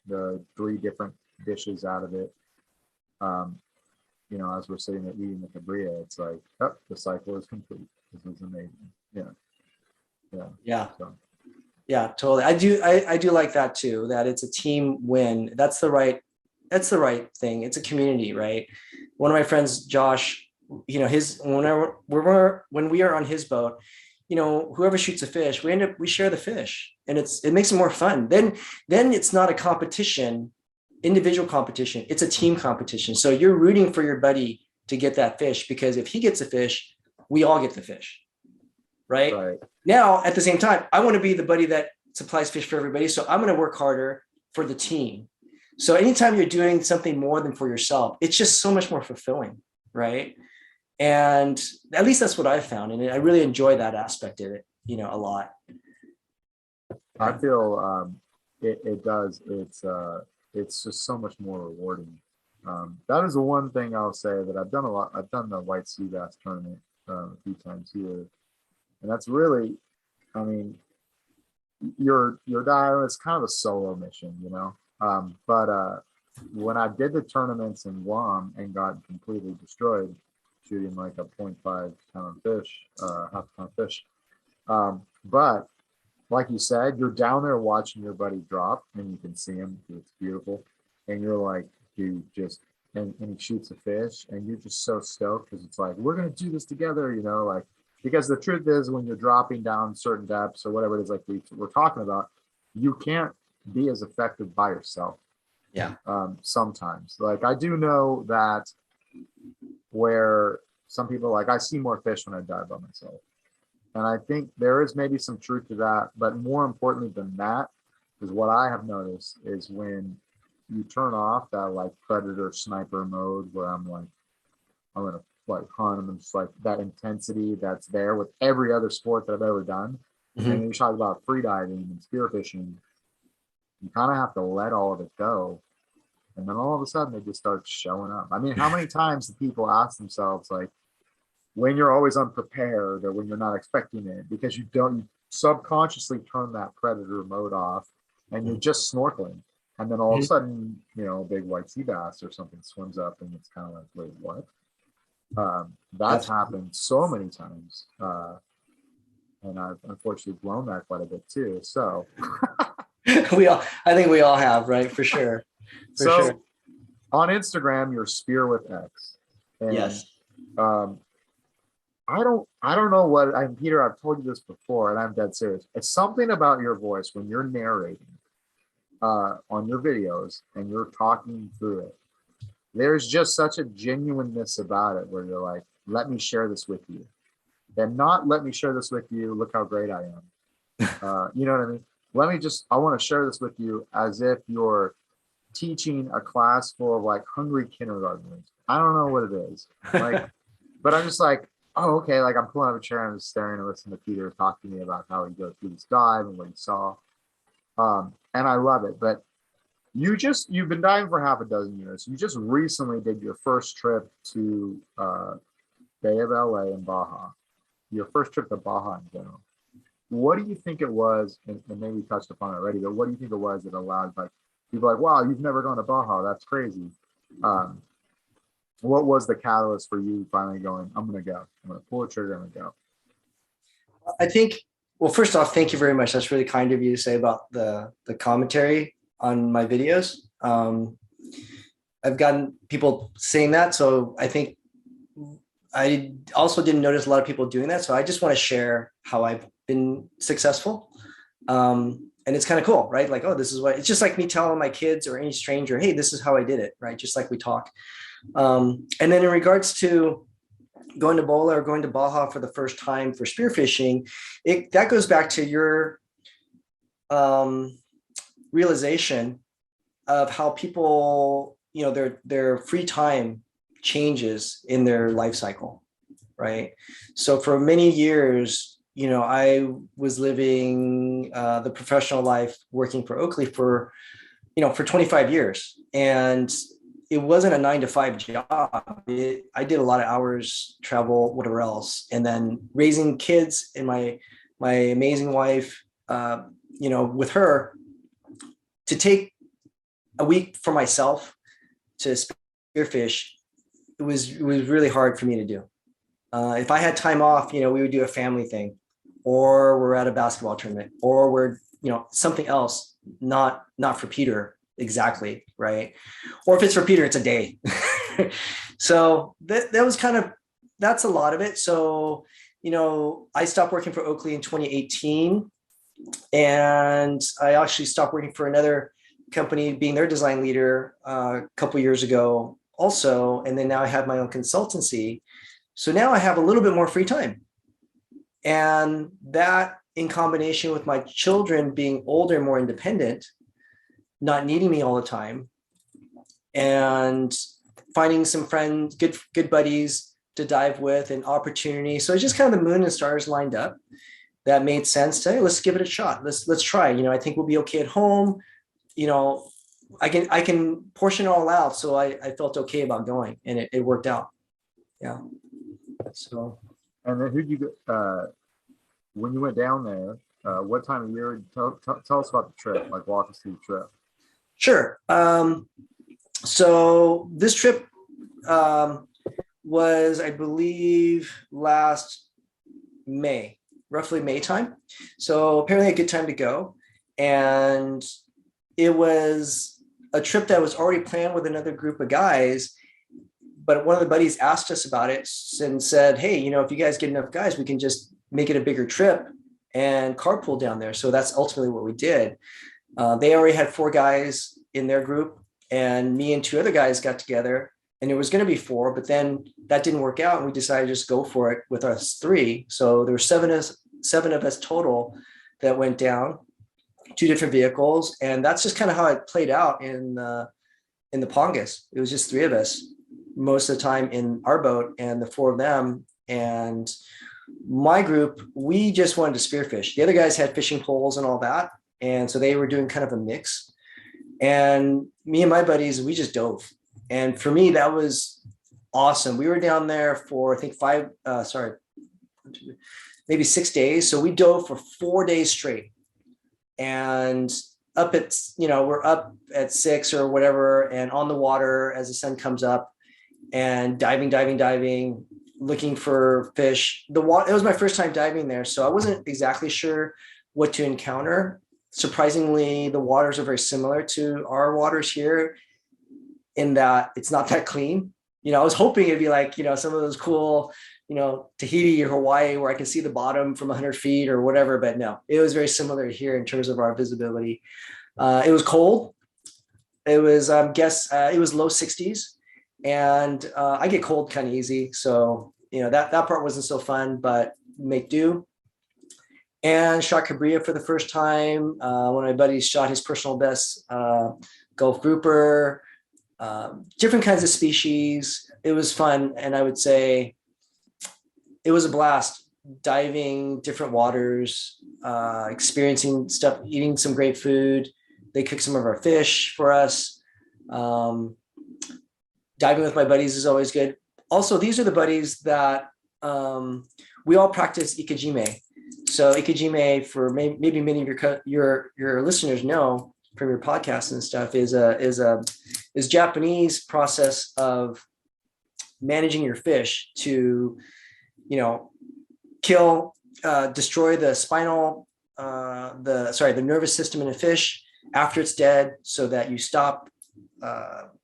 the 3 different dishes out of it. You know, as we're sitting there eating the cabiria, it's like, oh, the cycle is complete. This is amazing. Yeah. So. Yeah, totally. I do like that too, that it's a team win. That's the right thing. It's a community, right? One of my friends, Josh, you know, when we are on his boat, you know, whoever shoots a fish, we share the fish, and it makes it more fun. Then it's not a competition, individual competition. It's a team competition. So you're rooting for your buddy to get that fish, because if he gets a fish, we all get the fish, right? Now, at the same time, I want to be the buddy that supplies fish for everybody. So I'm going to work harder for the team. So anytime you're doing something more than for yourself, it's just so much more fulfilling, right? And at least that's what I've found. And I really enjoy that aspect of it, you know, a lot. I feel it does. It's just so much more rewarding. That is the one thing I'll say that I've done a lot. I've done the white sea bass tournament a few times here. And that's really, I mean, your dive is kind of a solo mission, you know. But when I did the tournaments in Guam and got completely destroyed, shooting like a 0.5 pound fish, half pound fish. But like you said, you're down there watching your buddy drop, and you can see him. It's beautiful, and you're like, dude, and he shoots a fish, and you're just so stoked because it's like we're gonna do this together, you know, like. Because the truth is, when you're dropping down certain depths or whatever it is, like we're talking about, you can't be as effective by yourself. Yeah. Sometimes, like I do know that where some people like I see more fish when I dive by myself, and I think there is maybe some truth to that. But more importantly than that is what I have noticed is when you turn off that like predator sniper mode, where I'm gonna like hunt and just like that intensity that's there with every other sport that I've ever done. Mm-hmm. And you talk about free diving and spearfishing, you kind of have to let all of it go. And then all of a sudden they just start showing up. I mean, how many times do people ask themselves, like, when you're always unprepared or when you're not expecting it, because you subconsciously turn that predator mode off and you're just snorkeling. And then all of a sudden, you know, a big white sea bass or something swims up and it's kind of like, wait, what? That's happened so many times, and I've unfortunately blown that quite a bit too. So I think we all have, right? For sure. Sure. On Instagram, you're Spear with X. And, yes. I don't know what Peter, I've told you this before, and I'm dead serious. It's something about your voice when you're narrating on your videos and you're talking through it. There's just such a genuineness about it where you're like, let me share this with you. And not let me share this with you, look how great I am. You know what I mean? I want to share this with you as if you're teaching a class full of like hungry kindergartners. I don't know what it is. Like, but I'm just like, Oh, okay. Like I'm pulling up a chair and I'm just staring and listening to Peter talk to me about how he goes through this dive and what he saw. And I love it. But you've been diving for half a dozen years. You just recently did your first trip to Bay of LA and Baja. Your first trip to Baja in general. What do you think it was? And maybe we touched upon it already, but what do you think it was that allowed like people like, wow, you've never gone to Baja? That's crazy. Um, what was the catalyst for you finally going, I'm gonna go. I'm gonna pull the trigger, I'm gonna go. I think, well, first off, thank you very much. That's really kind of you to say about the commentary on my videos. I've gotten people saying that. So I think I also didn't notice a lot of people doing that. So I just want to share how I've been successful. And it's kind of cool, right? Like, oh, this is what, it's just like me telling my kids or any stranger, hey, this is how I did it, right? Just like we talk. And then in regards to going to Bola or going to Baja for the first time for spearfishing, that goes back to your realization of how people, their free time changes in their life cycle, right? So for many years, I was living the professional life working for Oakley for 25 years. And it wasn't a 9 to 5 job. I did a lot of hours, travel, whatever else. And then raising kids and my amazing wife, with her, to take a week for myself to spearfish, it was really hard for me to do. If I had time off, we would do a family thing, or we're at a basketball tournament, or we're, something else, not for Peter exactly, right? Or if it's for Peter, it's a day. So that was that's a lot of it. So, I stopped working for Oakley in 2018, and I actually stopped working for another company, being their design leader a couple years ago also. And then now I have my own consultancy. So now I have a little bit more free time. And that, in combination with my children being older, more independent, not needing me all the time, and finding some friends, good buddies to dive with, and opportunity. So it's just kind of the moon and stars lined up that made sense to, hey, let's give it a shot. Let's try. I think we'll be okay at home. I can portion it all out. So I felt okay about going, and it worked out. Yeah. So. And then who'd you go, when you went down there, what time of year? Tell us about the trip, like walk us through the trip. Sure. So this trip was, I believe, last May, roughly May time. So apparently a good time to go. And it was a trip that was already planned with another group of guys. But one of the buddies asked us about it and said, hey, if you guys get enough guys, we can just make it a bigger trip and carpool down there. So that's ultimately what we did. They already had 4 guys in their group, and me and 2 other guys got together, and it was going to be 4, but then that didn't work out, and we decided to just go for it with us 3. So there were 7 of us total that went down, 2 different vehicles, and that's just kind of how it played out in the Pongus. It was just 3 of us most of the time in our boat, and the 4 of them. And my group, we just wanted to spearfish. The other guys had fishing poles and all that, and so they were doing kind of a mix. And me and my buddies, we just dove. And for me, that was awesome. We were down there for, I think, maybe 6 days. So we dove for 4 days straight. And up at, we're up at 6 or whatever, and on the water as the sun comes up, and diving, looking for fish. It was my first time diving there, so I wasn't exactly sure what to encounter. Surprisingly, the waters are very similar to our waters here, in that it's not that clean. I was hoping it'd be like, some of those cool, Tahiti or Hawaii, where I can see the bottom from 100 feet or whatever, but no, it was very similar here in terms of our visibility. It was cold. It was, it was low 60s. And I get cold kind of easy. So, that part wasn't so fun, but make do. And shot Cabria for the first time. One of my buddies shot his personal best Gulf grouper, different kinds of species. It was fun. And I would say it was a blast diving different waters, experiencing stuff, eating some great food. They cook some of our fish for us. Diving with my buddies is always good. Also, these are the buddies that we all practice ikejime. So ikejime, for maybe many of your listeners know from your podcasts and stuff, is Japanese process of managing your fish to, kill, destroy the the nervous system in a fish after it's dead, so that you stop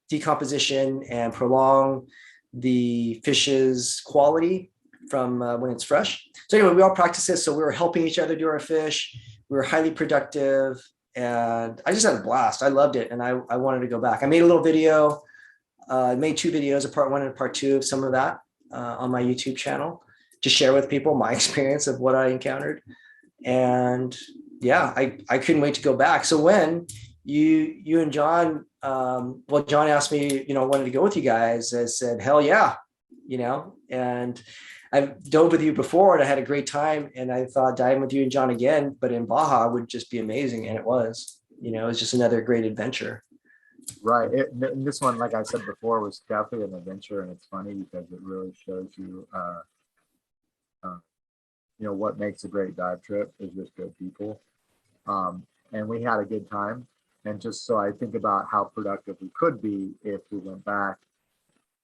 decomposition and prolong the fish's quality from when it's fresh. So anyway, we all practice this. So we were helping each other do our fish. We were highly productive, and I just had a blast. I loved it, and I wanted to go back. I made a little video. I made 2 videos, a part 1 and a part 2 of some of that on my YouTube channel, to share with people my experience of what I encountered. And yeah, I couldn't wait to go back. So when you and John, John asked me, wanted to go with you guys, I said, hell yeah, and I've dove with you before and I had a great time, and I thought diving with you and John again, but in Baja would just be amazing. And it was, it was just another great adventure. Right. This one, like I said before, was definitely an adventure, and it's funny because it really shows you, what makes a great dive trip is just good people. And we had a good time. And just so I think about how productive we could be if we went back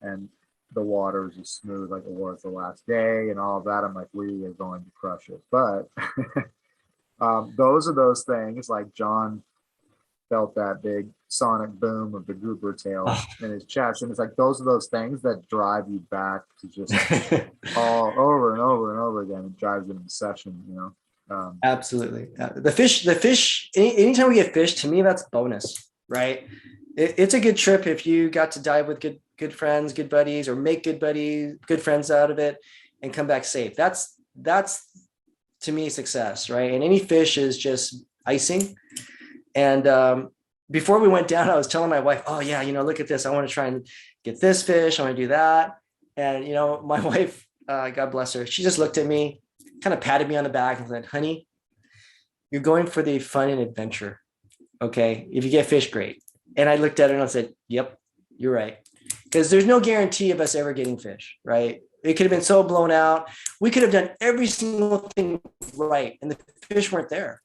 and the water was just smooth like it was the last day and all of that, I'm like, we are going to crush it. But those are those things, like John felt that big sonic boom of the grouper tail in his chest. And it's like, those are those things that drive you back to just all over and over and over again. It drives you into session, Absolutely. The fish, anytime we get fish, to me, that's bonus, right? It's a good trip if you got to dive with good friends, good buddies, or make good friends out of it and come back safe. That's to me success, right? And any fish is just icing. And before we went down, I was telling my wife, oh yeah, look at this. I want to try and get this fish. I want to do that. And, my wife, God bless her, she just looked at me, kind of patted me on the back and said, honey, you're going for the fun and adventure. Okay. If you get fish, great. And I looked at her and I said, yep, you're right. Because there's no guarantee of us ever getting fish, right? It could have been so blown out. We could have done every single thing right, and the fish weren't there.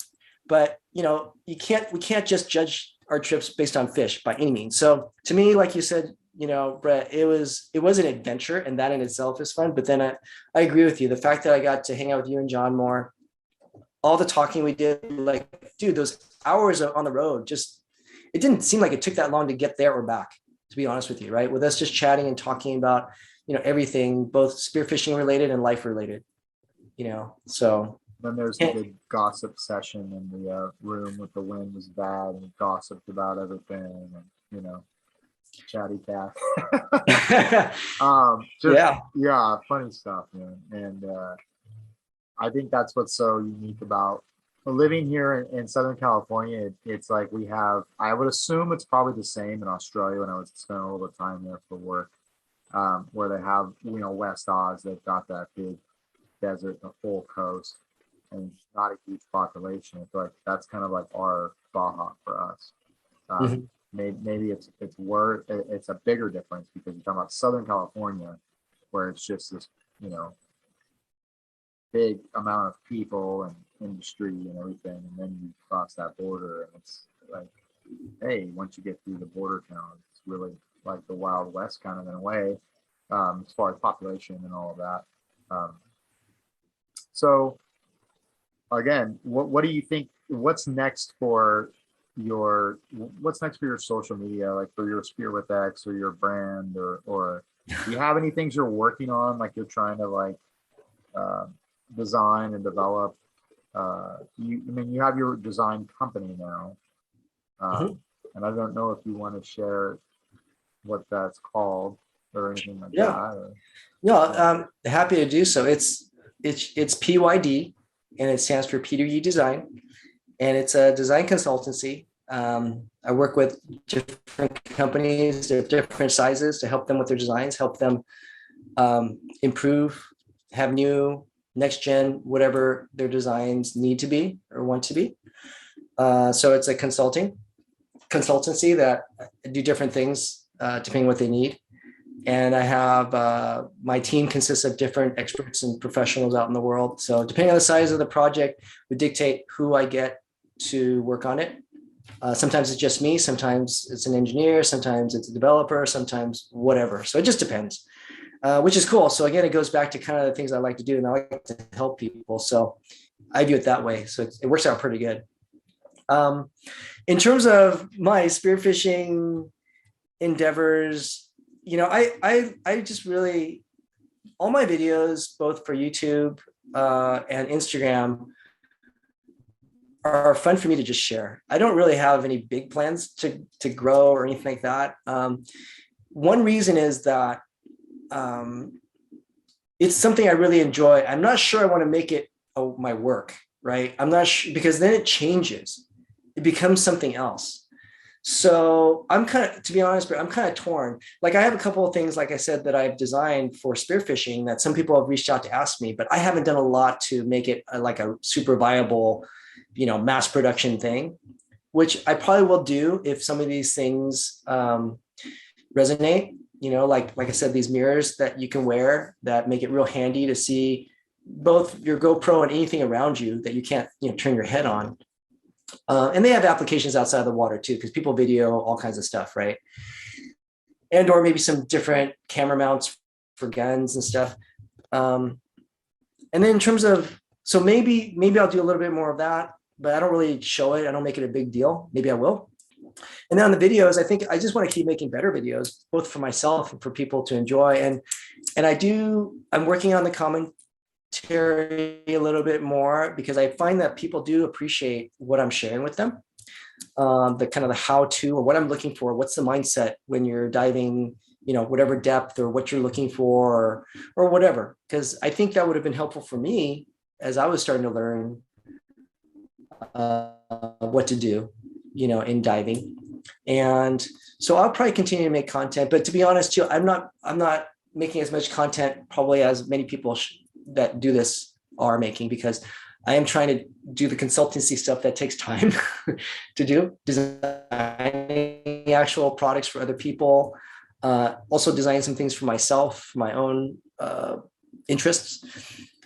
But, we can't just judge our trips based on fish by any means. So to me, like you said, Brett, it was an adventure, and that in itself is fun. But then I agree with you. The fact that I got to hang out with you and John more, all the talking we did, like, dude, those hours on the road, it didn't seem like it took that long to get there or back, to be honest with you, right? With us just chatting and talking about, everything, both spearfishing related and life related, so. Then there's the big gossip session in the room with the wind was bad, and we gossiped about everything, and chatty cat. Yeah, funny stuff, man. And I think that's what's so unique about living here in Southern California. It's like I would assume it's probably the same in Australia when I was spending a little time there for work, where they have, West Oz, they've got that big desert, the whole coast, and not a huge population. I feel like that's kind of like our Baja for us. Maybe it's a bigger difference because you're talking about Southern California, where it's just this, big amount of people and industry and everything, and then you cross that border, and it's like, hey, once you get through the border town, it's really like the Wild West kind of in a way, as far as population and all of that. So again, what do you think? What's next for your social media, like for your Spear with X or your brand, or do you have any things you're working on, like you're trying to design and develop? You have your design company now, and I don't know if you want to share what that's called or anything like that. Or, I'm happy to do so. It's PYD, and it stands for Peter Yee Design, and it's a design consultancy. I work with different companies of different sizes to help them with their designs, help them improve have new next gen, whatever their designs need to be or want to be. So it's a consultancy that do different things depending on what they need. And I have my team consists of different experts and professionals out in the world. So depending on the size of the project would dictate who I get to work on it. Sometimes it's just me, sometimes it's an engineer, sometimes it's a developer, sometimes whatever. So it just depends, which is cool. So again, it goes back to kind of the things I like to do, and I like to help people. So I view it that way. So it works out pretty good. In terms of my spearfishing endeavors, you know, I just really, all my videos, both for YouTube and Instagram, are fun for me to just share. I don't really have any big plans to grow or anything like that. One reason is that it's something I really enjoy. I'm not sure I want to make it my work, right? I'm not sure, because then it changes. It becomes something else. So I'm kind of, to be honest, but I'm kind of torn. Like I have a couple of things, like I said, that I've designed for spearfishing that some people have reached out to ask me, but I haven't done a lot to make it like a super viable, you know, mass production thing, which I probably will do if some of these things resonate. You know, like I said, these mirrors that you can wear that make it real handy to see both your GoPro and anything around you that you can't, you know, turn your head on. And they have applications outside of the water too, because people video all kinds of stuff, right? And or maybe some different camera mounts for guns and stuff. And then in terms of, so maybe I'll do a little bit more of that, but I don't really show it. I don't make it a big deal. Maybe I will. And then on the videos, I think I just want to keep making better videos, both for myself and for people to enjoy. And I'm working on the commentary a little bit more, because I find that people do appreciate what I'm sharing with them. The kind of the how-to, or what I'm looking for, what's the mindset when you're diving, you know, whatever depth or what you're looking for, or whatever. Because I think that would have been helpful for me as I was starting to learn what to do, you know, in diving. And so I'll probably continue to make content, but to be honest too, I'm not making as much content probably as many people that do this are making, because I am trying to do the consultancy stuff that takes time to do, designing actual products for other people, also designing some things for myself, for my own interests.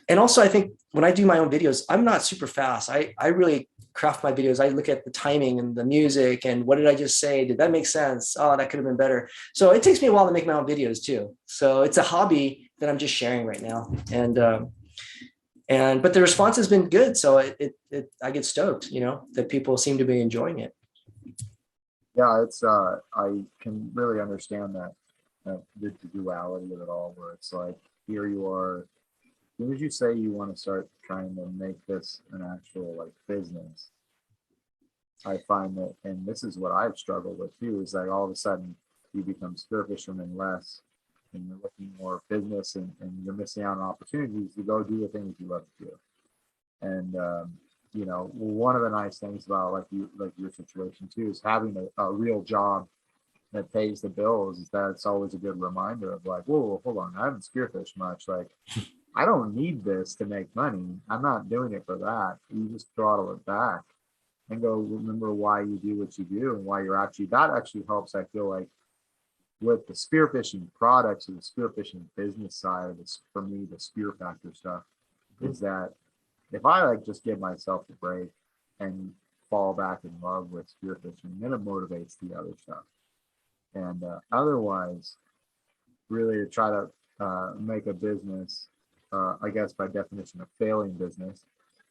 And also I think when I do my own videos, I'm not super fast. I really craft my videos. I look at the timing and the music and what did I just say? Did that make sense? Oh, that could have been better. So it takes me a while to make my own videos too. So it's a hobby that I'm just sharing right now. But the response has been good. So I get stoked, you know, that people seem to be enjoying it. Yeah, it's I can really understand that the duality of it all, where it's like, here you are, as soon as you say you want to start trying to make this an actual like business, I find that, and this is what I've struggled with too, is like all of a sudden you become spearfisherman less, and you're looking more business, and you're missing out on opportunities to go do the things you love to do. And you know, one of the nice things about like your situation too is having a real job that pays the bills, is that it's always a good reminder of like, whoa, hold on, I haven't spearfished much. Like, I don't need this to make money. I'm not doing it for that. You just throttle it back and go remember why you do what you do, and why you're actually, that actually helps. I feel like with the spearfishing products and the spearfishing business side of this, for me, the Spearfactor stuff, is that if I like just give myself a break and fall back in love with spearfishing, then it motivates the other stuff. And otherwise, really to try to make a business, I guess by definition, a failing business,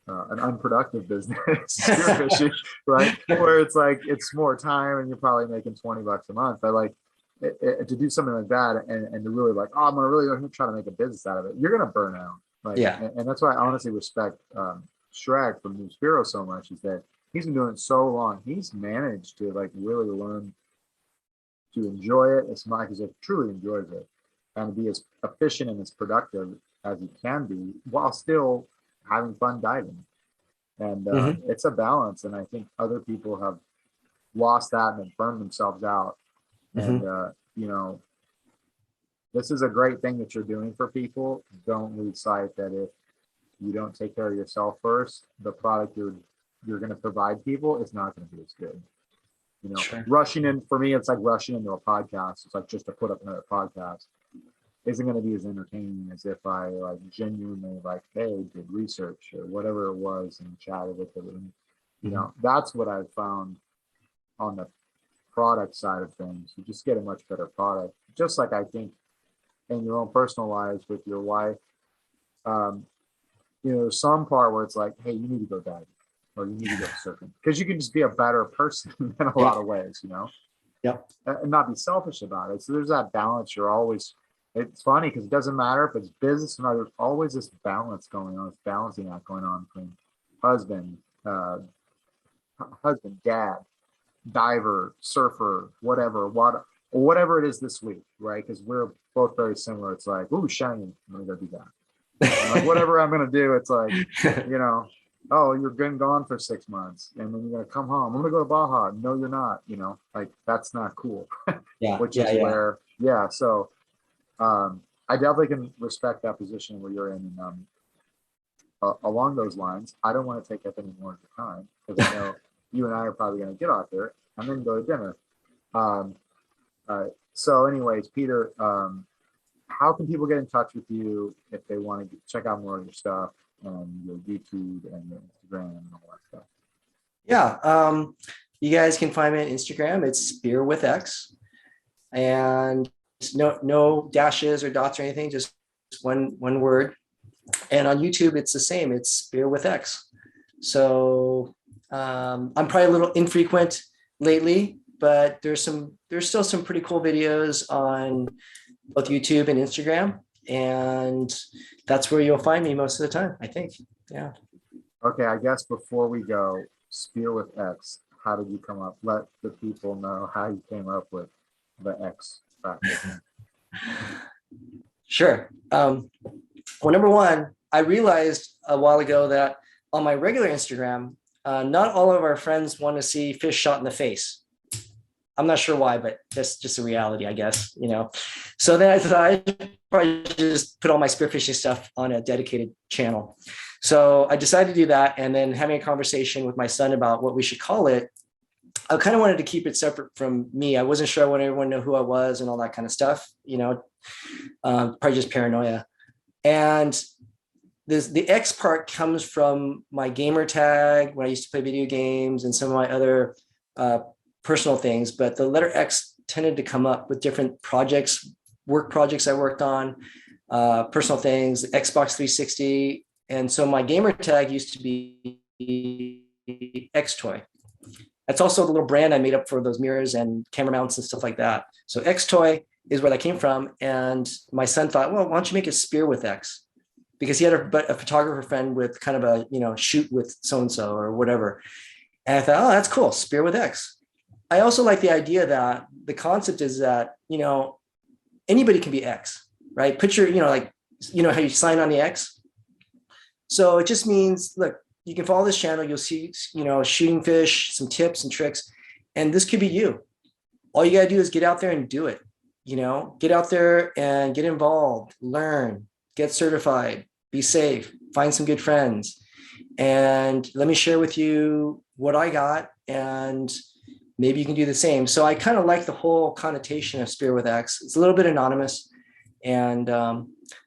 an unproductive business, spearfishing, right? Where it's like, it's more time and you're probably making $20 a month. But like to do something like that and to really like, oh, I'm gonna really try to make a business out of it, you're gonna burn out. Like, Yeah. And that's why I honestly respect Shrek from New Spiro so much, is that he's been doing it so long. He's managed to like really learn to enjoy it as much as he truly enjoys it, and be as efficient and as productive as he can be while still having fun diving. And it's a balance. And I think other people have lost that and have burned themselves out. And, you know, this is a great thing that you're doing for people. Don't lose sight that if you don't take care of yourself first, the product you're going to provide people is not going to be as good. You know, Sure. rushing in, for me, it's like rushing into a podcast. It's like just to put up another podcast isn't going to be as entertaining as if I like genuinely like, hey, did research or whatever it was and chatted with it. And, you know, that's what I've found on the product side of things. You just get a much better product. Just like I think in your own personal lives with your wife, you know, there's some part where it's like, hey, you need to go diving or you need to go surfing because you can just be a better person in a lot of ways, you know, and not be selfish about it. So there's that balance. You're always, it's funny because it doesn't matter if it's business or not, there's always this balance going on, this balancing act going on between husband, dad, diver, surfer, whatever it is this week, right? Because we're both very similar. It's like, ooh, shiny, I'm gonna go do that. Like, whatever I'm gonna do, it's like, you know, oh, you're been gone for 6 months, and then you're gonna come home. I'm gonna go to Baja. No, you're not. You know, like that's not cool. Which is where, So, I definitely can respect that position where you're in. And along those lines, I don't want to take up any more of your time because I know you and I are probably gonna get out there and then go to dinner. So, anyways, Peter. How can people get in touch with you if they want to check out more of your stuff and your YouTube and your Instagram and all that stuff? Yeah. You guys can find me on Instagram. It's Spear with X, and no dashes or dots or anything, just one word. And on YouTube, it's the same. It's Spear with X. So I'm probably a little infrequent lately, but there's still some pretty cool videos on both YouTube and Instagram, and that's where you'll find me most of the time, I think. Yeah. Okay, I guess before we go, Spear with X, how did you come up? Let the people know how you came up with the X factor. Sure. Well, number one, I realized a while ago that on my regular Instagram, not all of our friends want to see fish shot in the face. I'm not sure why, but that's just a reality, I guess, you know. So then I thought I'd probably just put all my spearfishing stuff on a dedicated channel. So I decided to do that, and then having a conversation with my son about what we should call it, I kind of wanted to keep it separate from me. I wasn't sure I wanted everyone to know who I was and all that kind of stuff, you know, probably just paranoia. And the X part comes from my gamer tag when I used to play video games and some of my other personal things, but the letter X tended to come up with different projects, work projects I worked on, personal things, Xbox 360. And so my gamer tag used to be X Toy. That's also the little brand I made up for those mirrors and camera mounts and stuff like that. So X Toy is where that came from. And my son thought, well, why don't you make a Spear with X? Because he had a photographer friend with kind of a, you know, shoot with so-and-so or whatever. And I thought, oh, that's cool, Spear with X. I also like the idea that the concept is that, you know, anybody can be X, right? Picture, you know, like, you know how you sign on the X. So it just means, look, you can follow this channel. You'll see, you know, shooting fish, some tips and tricks, and this could be you. All you got to do is get out there and do it. You know, get out there and get involved, learn, get certified, be safe, find some good friends. And let me share with you what I got, and maybe you can do the same. So I kind of like the whole connotation of Spear with X. It's a little bit anonymous, and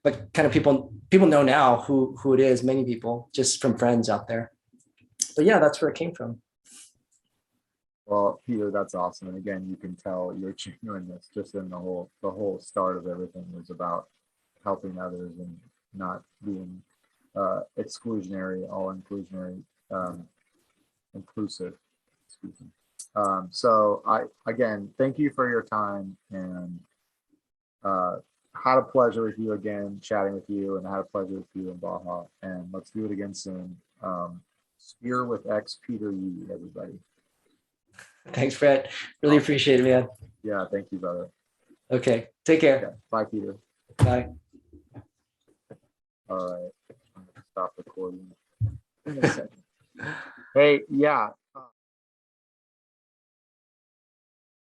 but kind of people know now who it is. Many people, just from friends out there. But yeah, that's where it came from. Well, Peter, that's awesome. And again, you can tell your genuineness just in the whole start of everything was about helping others and not being exclusionary, all inclusionary, inclusive. Excuse me. So I, again, thank you for your time, and had a pleasure with you again, chatting with you, and I had a pleasure with you in Baja, and let's do it again soon. Spear with X, Peter Yee, everybody. Thanks, Brett. Really appreciate it, man. Yeah, thank you, brother. Okay, take care. Okay. Bye, Peter. Bye. All right, I'm gonna stop recording in a second. Hey, yeah,